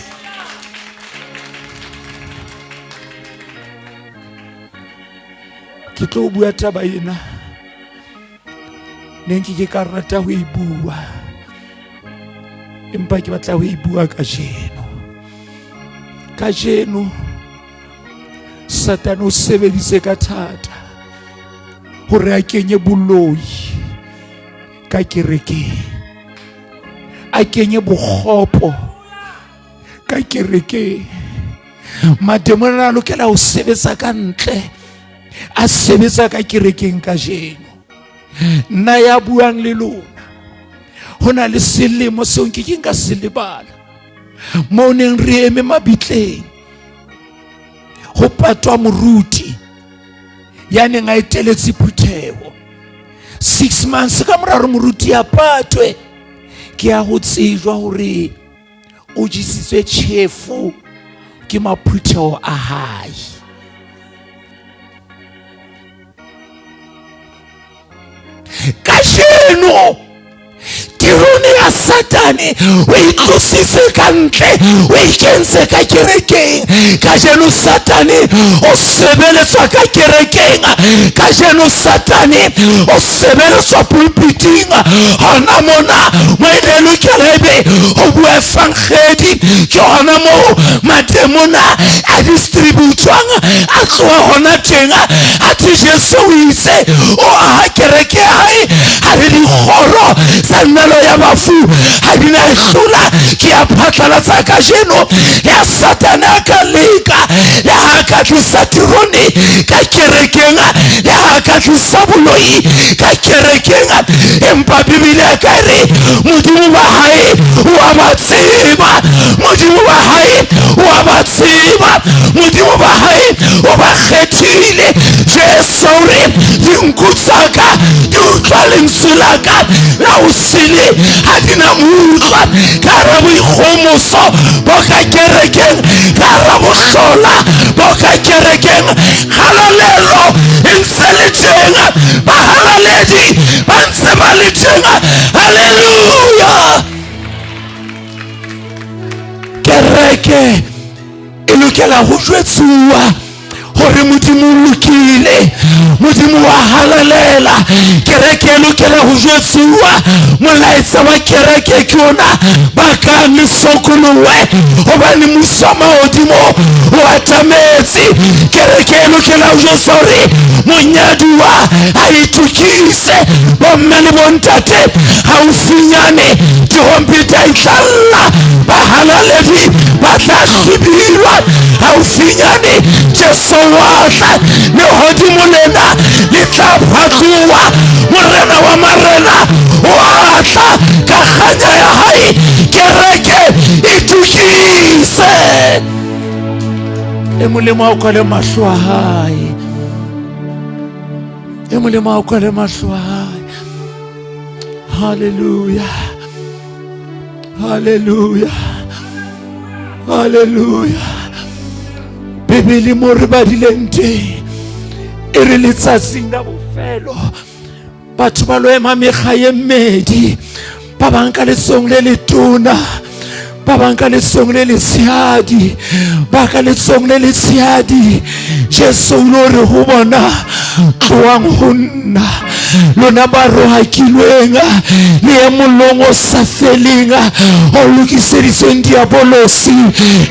S1: Ke tlo bua taba ena neng ke ka rata ho e bua, empa ke batla ho e bua ka jeno. Satane o sebeditse ka thata hore a kenye boloi ka kerekeng, a kenye bokgopo ka kerekeng. Mademona a lokela ho sebetsa ka ntle, a sebetsa ka kerekeng ka jeno. Nna ya buang le lona, hona le selemo seo ke nka se lebala, mo neng re eme mabitleng ho patwa moruti ya neng a eteletse Phuthego. 6 months ka moraro moruti ya patwe, ke ya ho tsejwa hore o jisitswe tjhefu ke Maphuthego a hae. Ka jeno tirone ya Satane o itlositse ka ntle, o ikentse ka kerekeng. Ka jeno Satane o sebeletswa ka kerekeng, ka jeno Satane o sebeletswa pulpiting. Hona mona mo ene lokela ebe o bua fangedi, ke hona mo mademona a distributwang a tloha hona teng. A ti Jesu o itse o aha kereke ya hae ha le dikgoro tsa nnalo ya bafu ha di na hlola. Ke a phatlalatsa ka jeno ya Satane a ka leka le ha ka tlisa tirone ka kerekeng, le ha ka tlisa boloi ka kerekeng, empa Bibele ka re Modimo wa hae wa ba tseba, Modimo wa hae wa ba tseba, Modimo wa hae o ba kgethile. Jesu re dinku tsaka di utlwa lentswe la ka la o sile ha di na mutlwa ka ra boikgomoso bo ka kerekeng, ka ra bohlola bo ka kerekeng. Halalelo e ntse le teng, bahalaledi ba ntse ba le teng. Haleluya. Kereke e lokela ho jwetsuwa hore Modimo o lokile, Modimo wa halalela. Kereke e lokela ho jwetsuwa, molaetsa wa kereke ke ona ba ka lesokolowe, hobane musa mahodimo o atametse. Kereke e lokela ho jwetsa hore monyaduwa a itukise, bomme le bontate haufinyane dihompita itlalla, bahalaledi ba tla hlobilwa haufinyane. Jesu watla lehodimo lena le tla phatloha, morena wa marena watla ka kganya ya hae. Kereke itukise, e molemo wa kwale mahlo a hae, e molemo wa kwale mahlo a hae. Haleluya, haleluya, haleluya. Bibele mo re badileng teng e re letsatsing la bofelo batho ba lo ema mekga ye mmedi, ba banka letsong le letona, ba banka letsong le letshehadi, ba ka letsong le letshehadi. Jesu lo re ho bona tloang ho nna, lona ba rohakilweng le e molong o sa feleng o lokiseditsweng diabolosi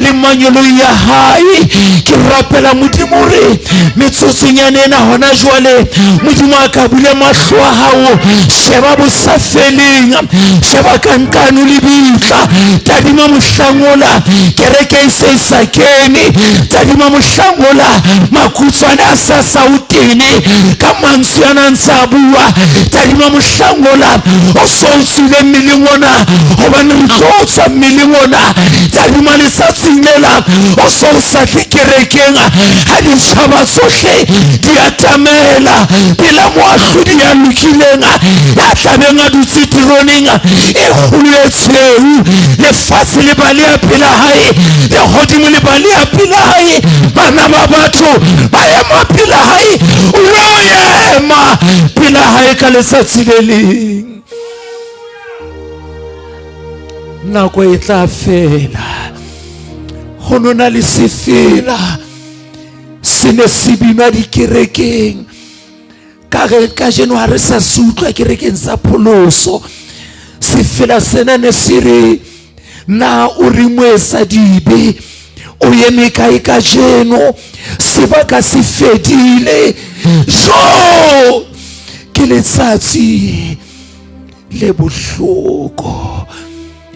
S1: le manyolo ya hae. Ke rapela Modimo hore metsotsonyana ena hona jwale Modimo a ka bule mahlo a hao, sheba bo sa feleng, sheba kankano le bitla, tadima mohlangola kereke e se sa kene, tadima mohlangola makutswana a sa sautene ka mantswe a ntse a bua, tadima mohlangola o so tswile mmeleng ona hobane re tlo tswa mmeleng ona, tadima letsatsing lela o so sa tle kerekeng ha ditjhaba tsohle di atamela pela moahlodi ya lokileng ya tlabeng a dutse tironeng e kgoletsweng, lefatshe le bale ya pela hae, lehodimo le bale ya pela hae, bana ba batho ba ema pela hae, o lo ema pela hae ka letsatsi le leng. Nako e tla fela, ho nona le sefela se ne se binwa dikerekeng, ka January sa se utlwa kerekeng sa pholoso. Sefela sena ne se re na o re moesa dibe o eme kae ka jeno, sebaka se fedile jo ke letsatsi le bohloko.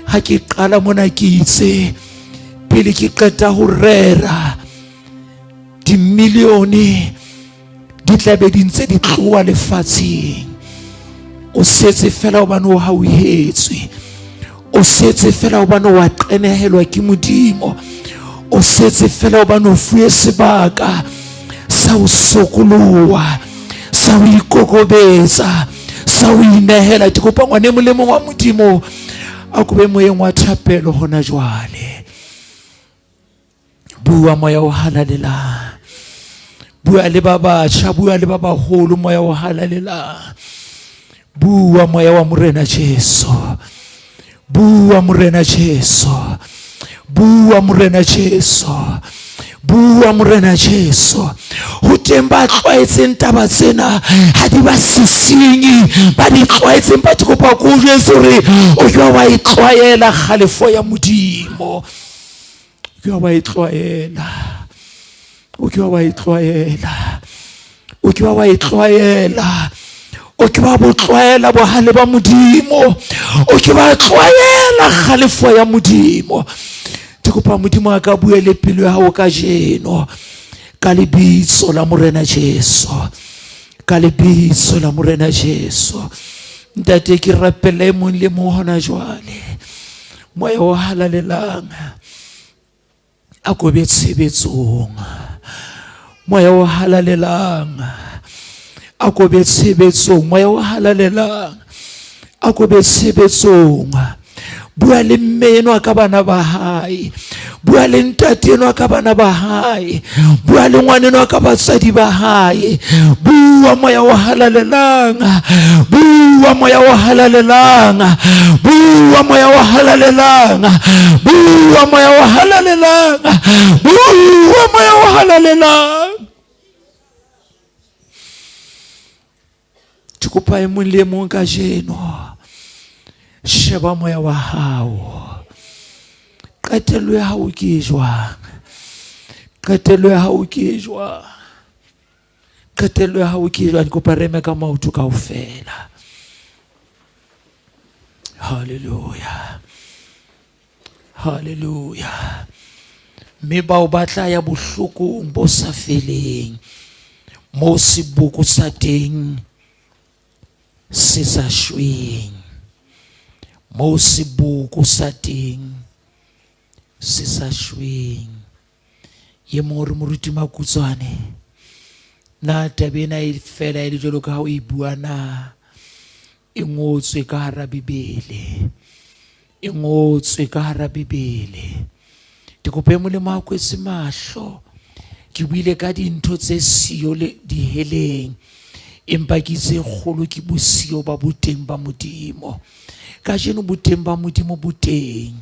S1: Ha ke qala mona ke itse pele ke qeta ho rera dimilione di tlabe di ntse di tloa lefatsheng, o setse fela hobane o hauhetswe, o setse fela hobane wa qenehelwa ke Modimo, o setse fela hobane o fuwe sebaka sa ho sokoloha, sa ho ikokobetsa, sa ho inehela. Ke kopa ngwane molemong wa Modimo a kobe moyeng wa thapelo hona jwale. Bua moya o halalelang, bua le ba batjha, bua le ba baholo moya o halalelang. Bua moya wa Morena Jesu, bua Morena Jesu, bua Morena Jesu, bua Morena Jesu. Ho teng ba tlwaetseng taba tsena ha di ba sisinyi, ba di tlwaetseng ba kopa ko Jesu re o ke wa itlwaela khalefo ya Modimo, o ke wa itlwaela, o ke wa itlwaela, o ke wa itlwaela, o ke ba botlwaela bohale ba Modimo, o ke ba tlwaela khalefo ya Modimo. Ke kopa Modimo a ka buele pelo ya hao ka jeno ka lebitso la Morena Jesu, ka lebitso la Morena Jesu. Ntate ke rapele mong le mong hona jwale, moya o halalelang a ko be tshebetsong, moya o halalelang a ko be tshebetsong, moya o halalelang a ko be tshebetsong. Bua le mmeno ka bana ba hae, bua le ntateno ka bana ba hae, bua le ngwaneno ka batswadi ba hae. Bua moya o halalelang, bua moya o halalelang, bua moya o halalelang, bua moya o halalelang, bua moya o halalelang. Ke kopa e mong le mong ka jeno, sheba moya wa hao, qetelo ya hao ke jwang, qetelo ya hao ke jwang, qetelo ya hao ke jwang. Kopa reme ka maoto kaofela. Haleluya, haleluya. Mme bao ba tla ya bohlokong bo sa feleng, moo seboko sa teng se sa shweng, moo seboko sa teng se sa shweng. Ye mong re moruti Makutswane, na taba ena e fela e le jwalo ka ha o e bua na? E ngotswe ka hara Bibele, e ngotswe ka hara Bibele. Ke kopa molemo a kwetse mahlo, ke buile ka dintho tse siyo le diheleng empa ke tse kgolo ke bosio ba boteng ba Modimo. Ka jeno boteng ba Modimo boteng.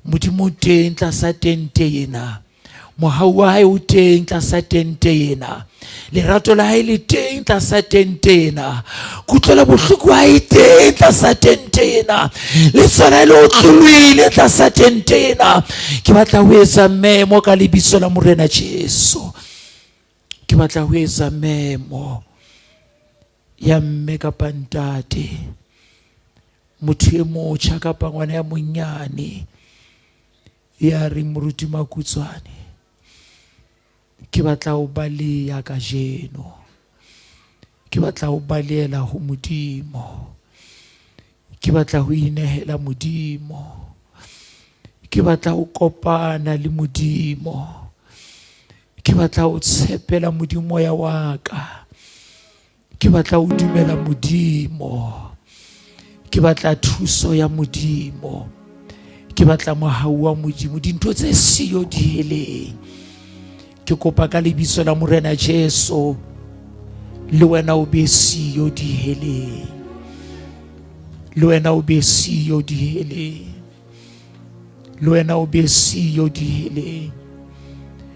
S1: Modimo teng tlasa tente ena. Mohau wa hae o teng tlasa tente ena. Lerato la hae le teng tlasa tente ena. Kutlwela bohloko wa hae teng tlasa tente ena. Le tsona le otlolwile tlasa tente ena. Ke batla ho etsa memo ka lebitso la Morena Jesu. Ke batla ho etsa memo ya mme kapa ntate, motho e motjha kapa ngwana ya monyane ya re moruti Makutswane. Ke batla ho baleya ka jeno. Ke batla ho balela ho Modimo. Ke batla ho inehela Modimo. Ke batla ho kopana le Modimo. Ke batla ho tshepela Modimo ya wa ka. Ke batla ho dumela Modimo. Ke batla thuso ya Modimo. Ke batla mohau wa Modimo. Dintho tse siyo di heleng. Ke kopa ka lebitso la Morena Jesu, le wena o be siyo di heleng. Le wena o be siyo di heleng. Le wena o be siyo di heleng.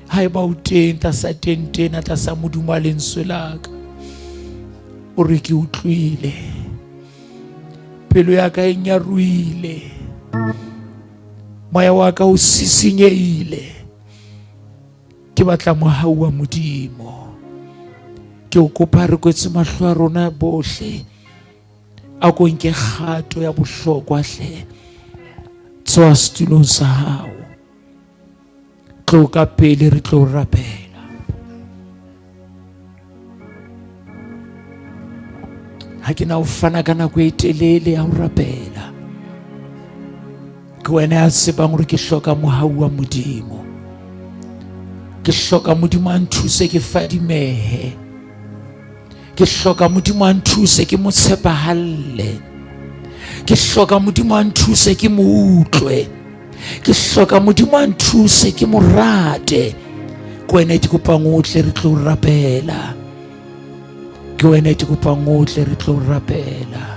S1: Haeba o teng tlasa tente ena tlasa modumo wa lentswe la ka, o re ke utlwile. Pelo ya ka e nyarohile. Moya wa ka o sisinyehile. Ke batla mohau wa Modimo. Ke o kopa re kwetse mahlo a rona bohle. A ko nke kgato ya bohlokwa hle. Tsoa setulong sa hao. Tlo ka pele re tlo rapela. Ha ke na o fana ka nako e telele ya ho rapela. Ke wena ya tsebang hore ke hloka mohau wa Modimo. Ke hloka Modimo a nthuse ke fadimehe. Ke hloka Modimo a nthuse ke mo tshepahalle. Ke hloka Modimo a nthuse ke mo utlwe. Ke hloka Modimo a nthuse ke mo rate. Ke wena ke kopa ngohle re tlo rapela. Ke wena ke kopa ngohle re tlo rapela.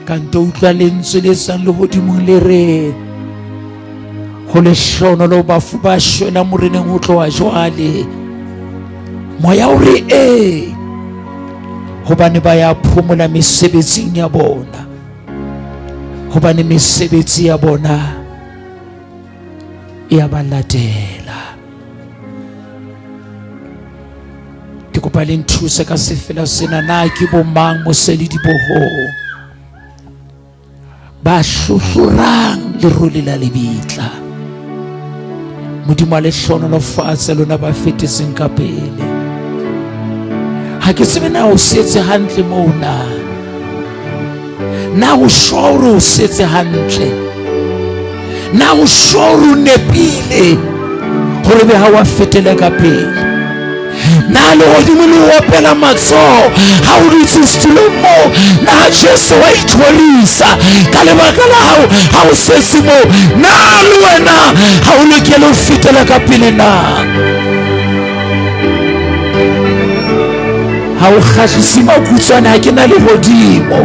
S1: Ka nto utlwa lentswe le sang lehodimong le re, ho lehlono lo bafu ba shwela moreneng ho tloha jwale. Moya o re hobane ba ya phomola mesebetsing ya bona. Hobane mesebetsi ya bona ya ba latela. Ke kopa le nthuse ka sefela sena. Na ke bo mang mose le dibohong ba hlohlorang lerole la lebitla. Modimo a lehlono fatshe lona ba fetetseng ka pele. Ha ke tsebe na o setse hantle moo na o shoro o setse hantle. Na o shoro nepile hore be ha wa fetela ka pele. Na le hodimo le opela matsoho ha o dutse setulong moo. Na Jesu wa itholisa ka lebaka la hao ha o setse moo. Na le wena ha o lokela ho fetela ka pele na. Ha o kgahlisi Makutswane ha ke na le hodimo.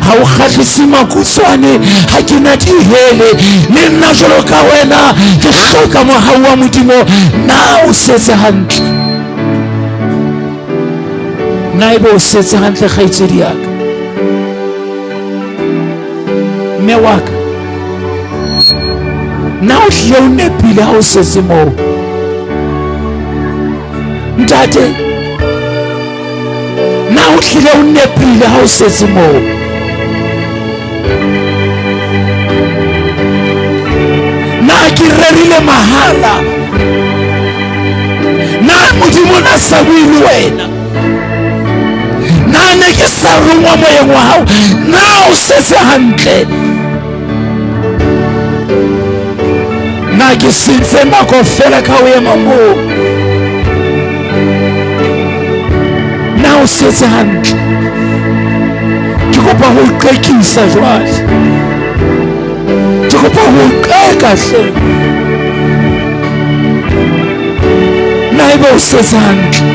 S1: Ha o kgahlisi Makutswane ha ke na dihele. Le nna jwalo ka wena ke hloka mohau wa Modimo. Na o setse hantle? Na ebe o setse hantle kgaitsedi ya ka? Mme wa ka, na o hlile o nepile ha o setse moo? Ntate, na o hlile o nepile ha o setse moo? Na ke rerile mahala? Na Modimo na sa bue le wena? Na ne ke sa rongwa moyeng wa hao? Na o setse hantle? Na ke sentse nako fela ka o ema moo? Na o setse hantle? Ke kopa ho iqekisa jwale. Ke kopa ho iqeka hle. ebe o setsa hantle,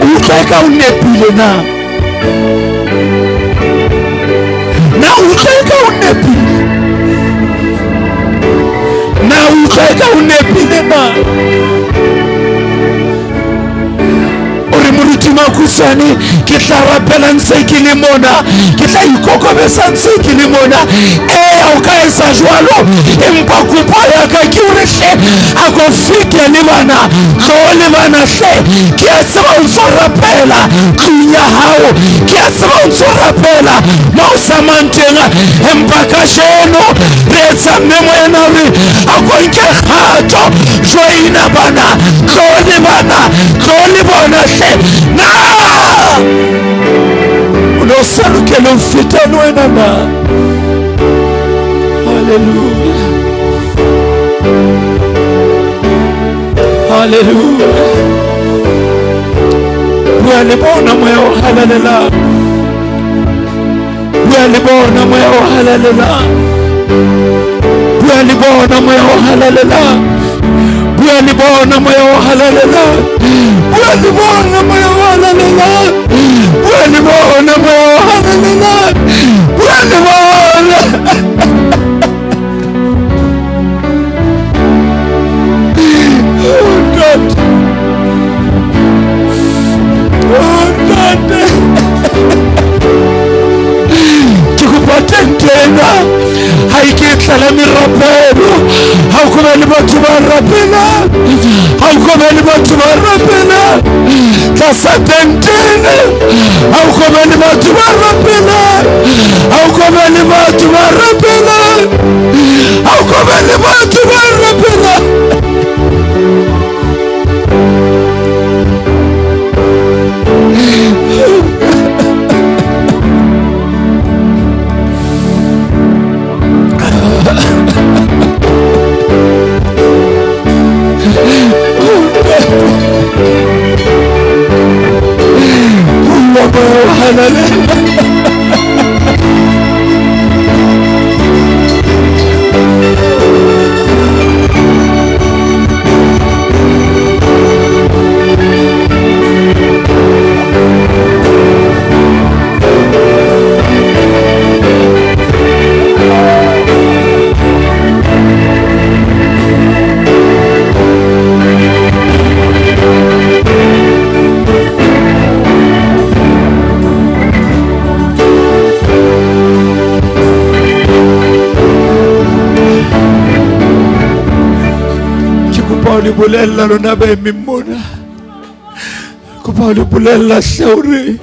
S1: utlwa eka o nepile na utlwa eka o nepile utlwa eka o nepile na ore moruti Makhutshwane ke tla rapela ntse ke le mona, ke tla ikokobetsa ntse ke le mona. O ka etsa jwalo, empa kopo ya ka ke hore hle a ko fete le bana tlo le bana hle. Ke a tseba o ntso rapela tlung ya hao, ke a tseba o ntso rapela mo o samang teng, empa kajeno re etsa memo ena hore a ko nke kgato joina bana tlo le bona hle na o no sa lokela ho feta le wena na. Hallelujah, hallelujah. Bua le bona moya o halalelang, bua le bona moya o halalelang, bua le bona moya o halalelang, bua le bona moya o halalelang, bua le bona moya o halalelang, bua le bona moya o halalelang, bua le bona. Ke kopa tentena ha ke tla merapelo, ha o koba le batho ba rapelang, ha o koba le batho ba rapelang tlasa tentene, ha o koba le batho ba rapelang, ha o koba le batho ba rapelang, ha o koba le batho ba rapelang. le bolella lona ba eme mona, kopa le bolella hle hore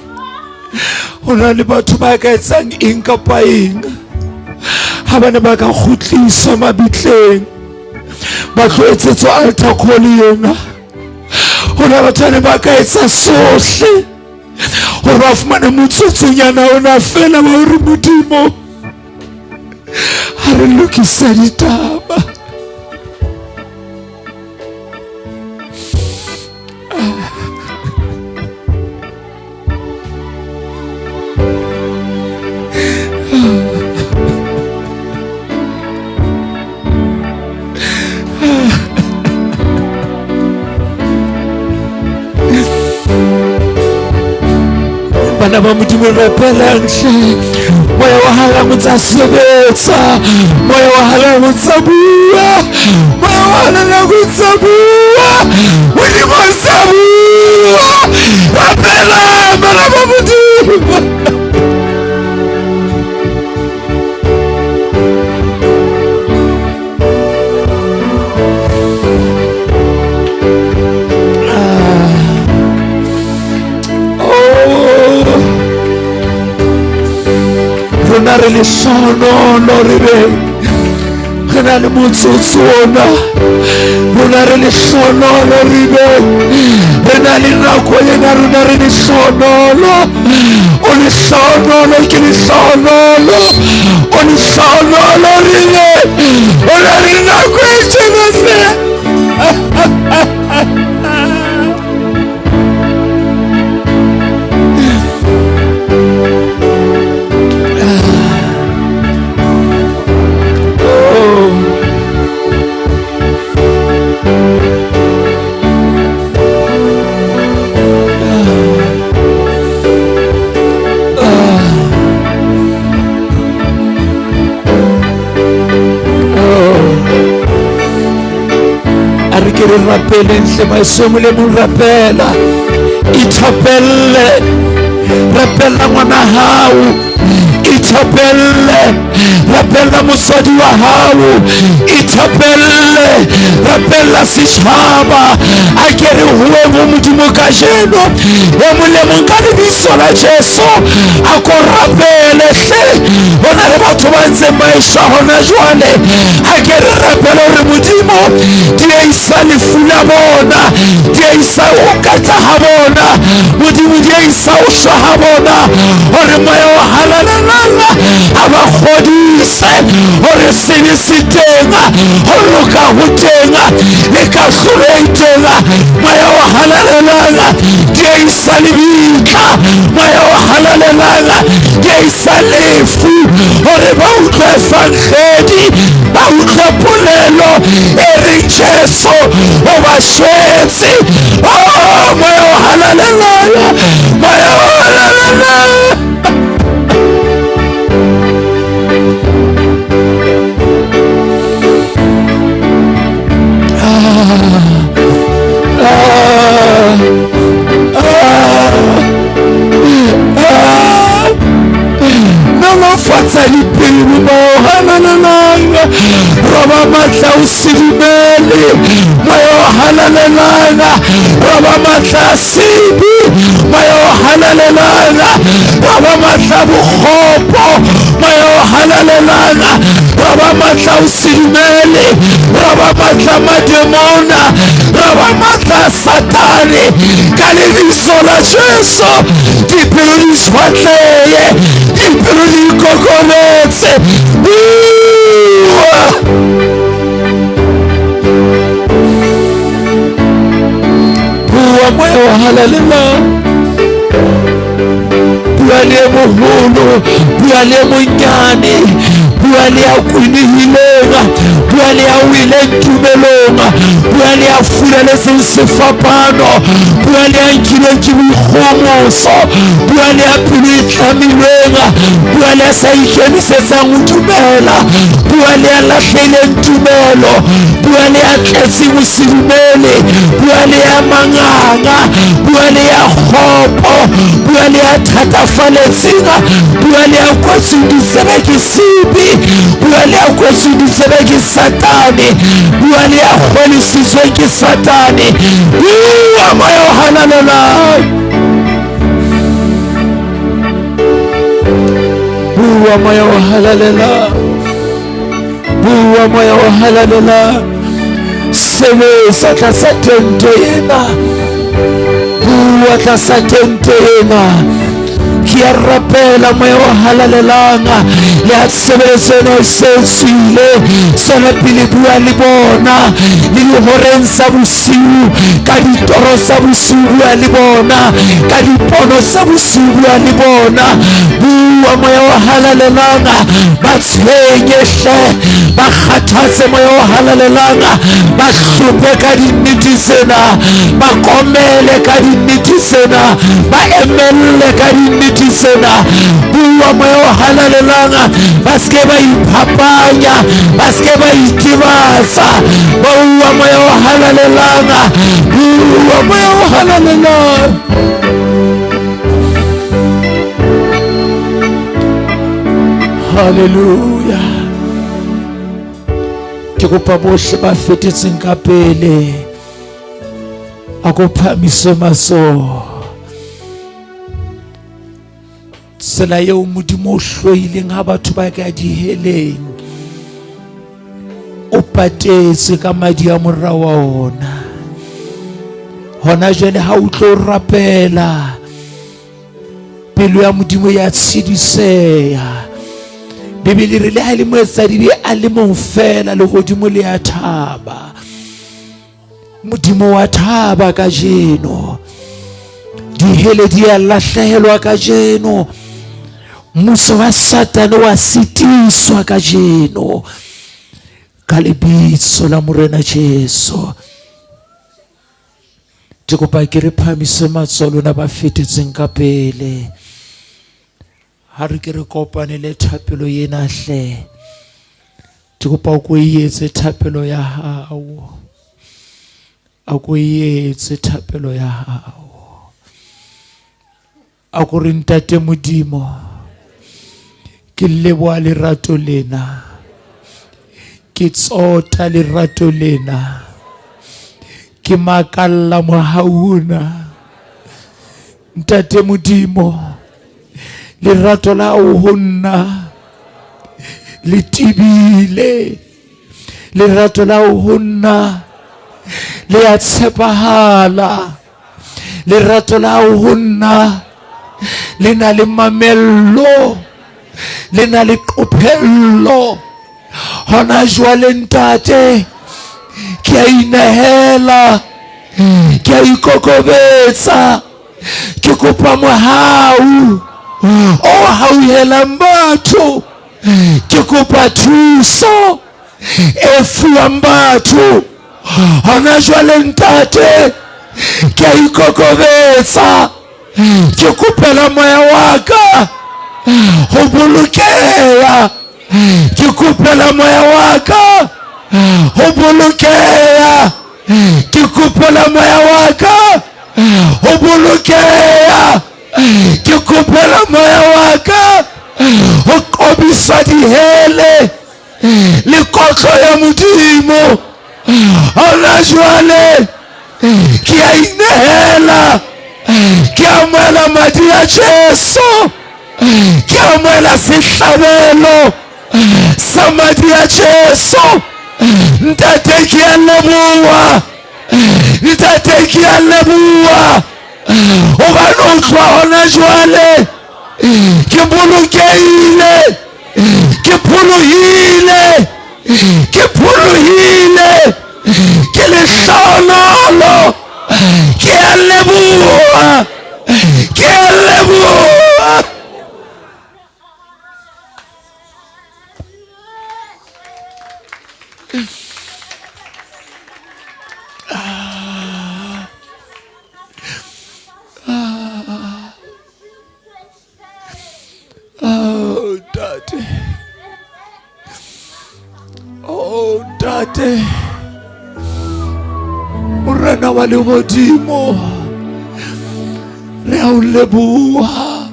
S1: hona le batho ba ka etsang eng kapa eng ha bana ba ka kgutliswa mabitleng ba tlo etsetswa altar call yena. Hona batho ba ka etsa sohle hore ba fumane motsotsonyana ona fela ba hore Modimo ha re lokisa ditaba. Bana ba Modimo repelang hle, moya wa halang o tsa sebetsa, moya wa halang o tsa bua, moya wa halang o tsa bua, Modimo o tsa bua. Rapela bana ba Modimo. Rona re le sono re be re na le motsotso ona, rona re le sono re be re na le nako ena, rona re le sono o le sono ke le sono o le sono re be o na le nako e tjena se. re rapeleng hle maesong le mo rapela ithapelle rapella ngwana hao ithapelle rapella mosadi wa hao ithapelle rapella setjhaba a kere huwe mo modimo ka jeno o molemong ka lebitso la Jesu a ko rapele hle hona le batho ba ntse maisha hona jwale a kere rapela hore modimo diaisa lefu la bona diaisa o kata ha bona modimo diaisa o shwa ha bona hore moya wa halalalala aba kgodise hore sene se tenga ho loka ho tenga le ka hloreitenga moya wa halalalala diaisa lebitla moya wa halalalala diaisa lefu hore ba utlwe fankgedi ba utlwe polelo e reng Jesu o ba shwetse moya wa halalalala moya wa halalalala fatsa dipelo mo halalalanga roba matla o sidimele moya o halalalanga roba matla sibi moya o halalalanga roba matla bokgopo moya o halalalanga roba matla o sidimele roba matla mademona roba matla satane ka lebitso la Jesu dipelo di swatleye dipelo di kokometse bua moya wa halalalanga bua le moholo bua le monyane bua le a kwinihilenga bua le a wile ntumelonga bua le a fuleletseng sefapano bua le a nkileng ke boikgomoso bua le a pelo e tlamilwenga bua le a sa ikemisetsang ho dumela bua le a lahlehileng tumelo bua le a tletseng ho sedumele bua le a manganga bua le a kgopo bua le a thatafaletseng bua le a kwetseng ditsebe ke sibi bua le a kwetseng ditsebe ke satane bua le a kgwelisitsweng ke satane bua moya o halalalanga bua moya o halalalanga bua moya o halalalanga sebetsa tlasa tente ena bua tlasa tente ena ke a rapela moya o halalalanga le a tsebetseno setswile sona pele bua le bona le dihoreng sa bosiu ka ditoro sa bosiu bua le bona ka dipono sa bosiu bua le bona bua moya o halalalanga ba tshwenyehle ba kgathatse moya o halalalanga ba hlophe ka dinnete tsena ba komele ka dinnete tsena ba emelle ka dinnete tsena bua moya o halalalanga ba ske ba iphapanya ba ske ba itibatsa bua moya o halalalanga bua moya o halalalanga haleluya ke kopa bohle ba fetetseng ka pele a ko phamise matsoho tsela eo modimo o hloileng ha batho ba ka diheleng o patetse ka madi a morao wa ona hona jwale ha o tlo rapela pelo ya modimo ya tshidiseha Bibele re le ha le moetsadi be a le mong fela le godimo le a thaba modimo wa thaba ka jeno dihele di a lahlehelwa ka jeno mmuso wa satane wa sitiswa ka jeno ka lebitso la morena Jesu ke kopa ke re phamise matsoho lona ba fetetseng ka pele ha re ke re kopane le thapelo ena hle ke kopa o ko etse thapelo ya hao a ko etse thapelo ya hao. A ko re Ntate Modimo, ke leboha lerato lena, ke tsota lerato lena, ke makalla mohauna. Ntate Modimo, lerato la hao ho nna le tibile, lerato la hao ho nna le a tshepahala, lerato la hao ho nna le na le mamello, le na le qophello. Hona jwale Ntate, ke a inehela, ke a ikokobetsa, ke kopa mohau o hauhelang batho, ke kopa thuso e fuwang batho. Hona jwale Ntate, ke a ikokobetsa, ke kopela moya wa ka ho bolokeha, ke kopela moya wa ka ho bolokeha, ke kopela moya wa ka ho bolokeha, ke kopela moya wa ka ho qobisa dihele le kotlo ya Modimo. Hona jwale ke a inehela, ke amohela madi a Jesu, ke amohela sehlabelo sa madi a Jesu. Ntate ke a leboha, Ntate ke a leboha, hobane o tloha hona jwale ke bolokehile, ke pholohile, ke pholohile, ke lehlohonolo. Ke a leboha, ke a leboha. Oh, Daddy. Oh, Daddy. Morena wa lehodimo, re a o leboha.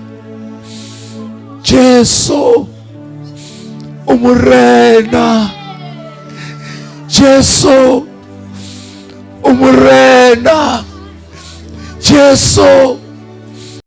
S1: Jesu o morena, Jesu o morena, Jesu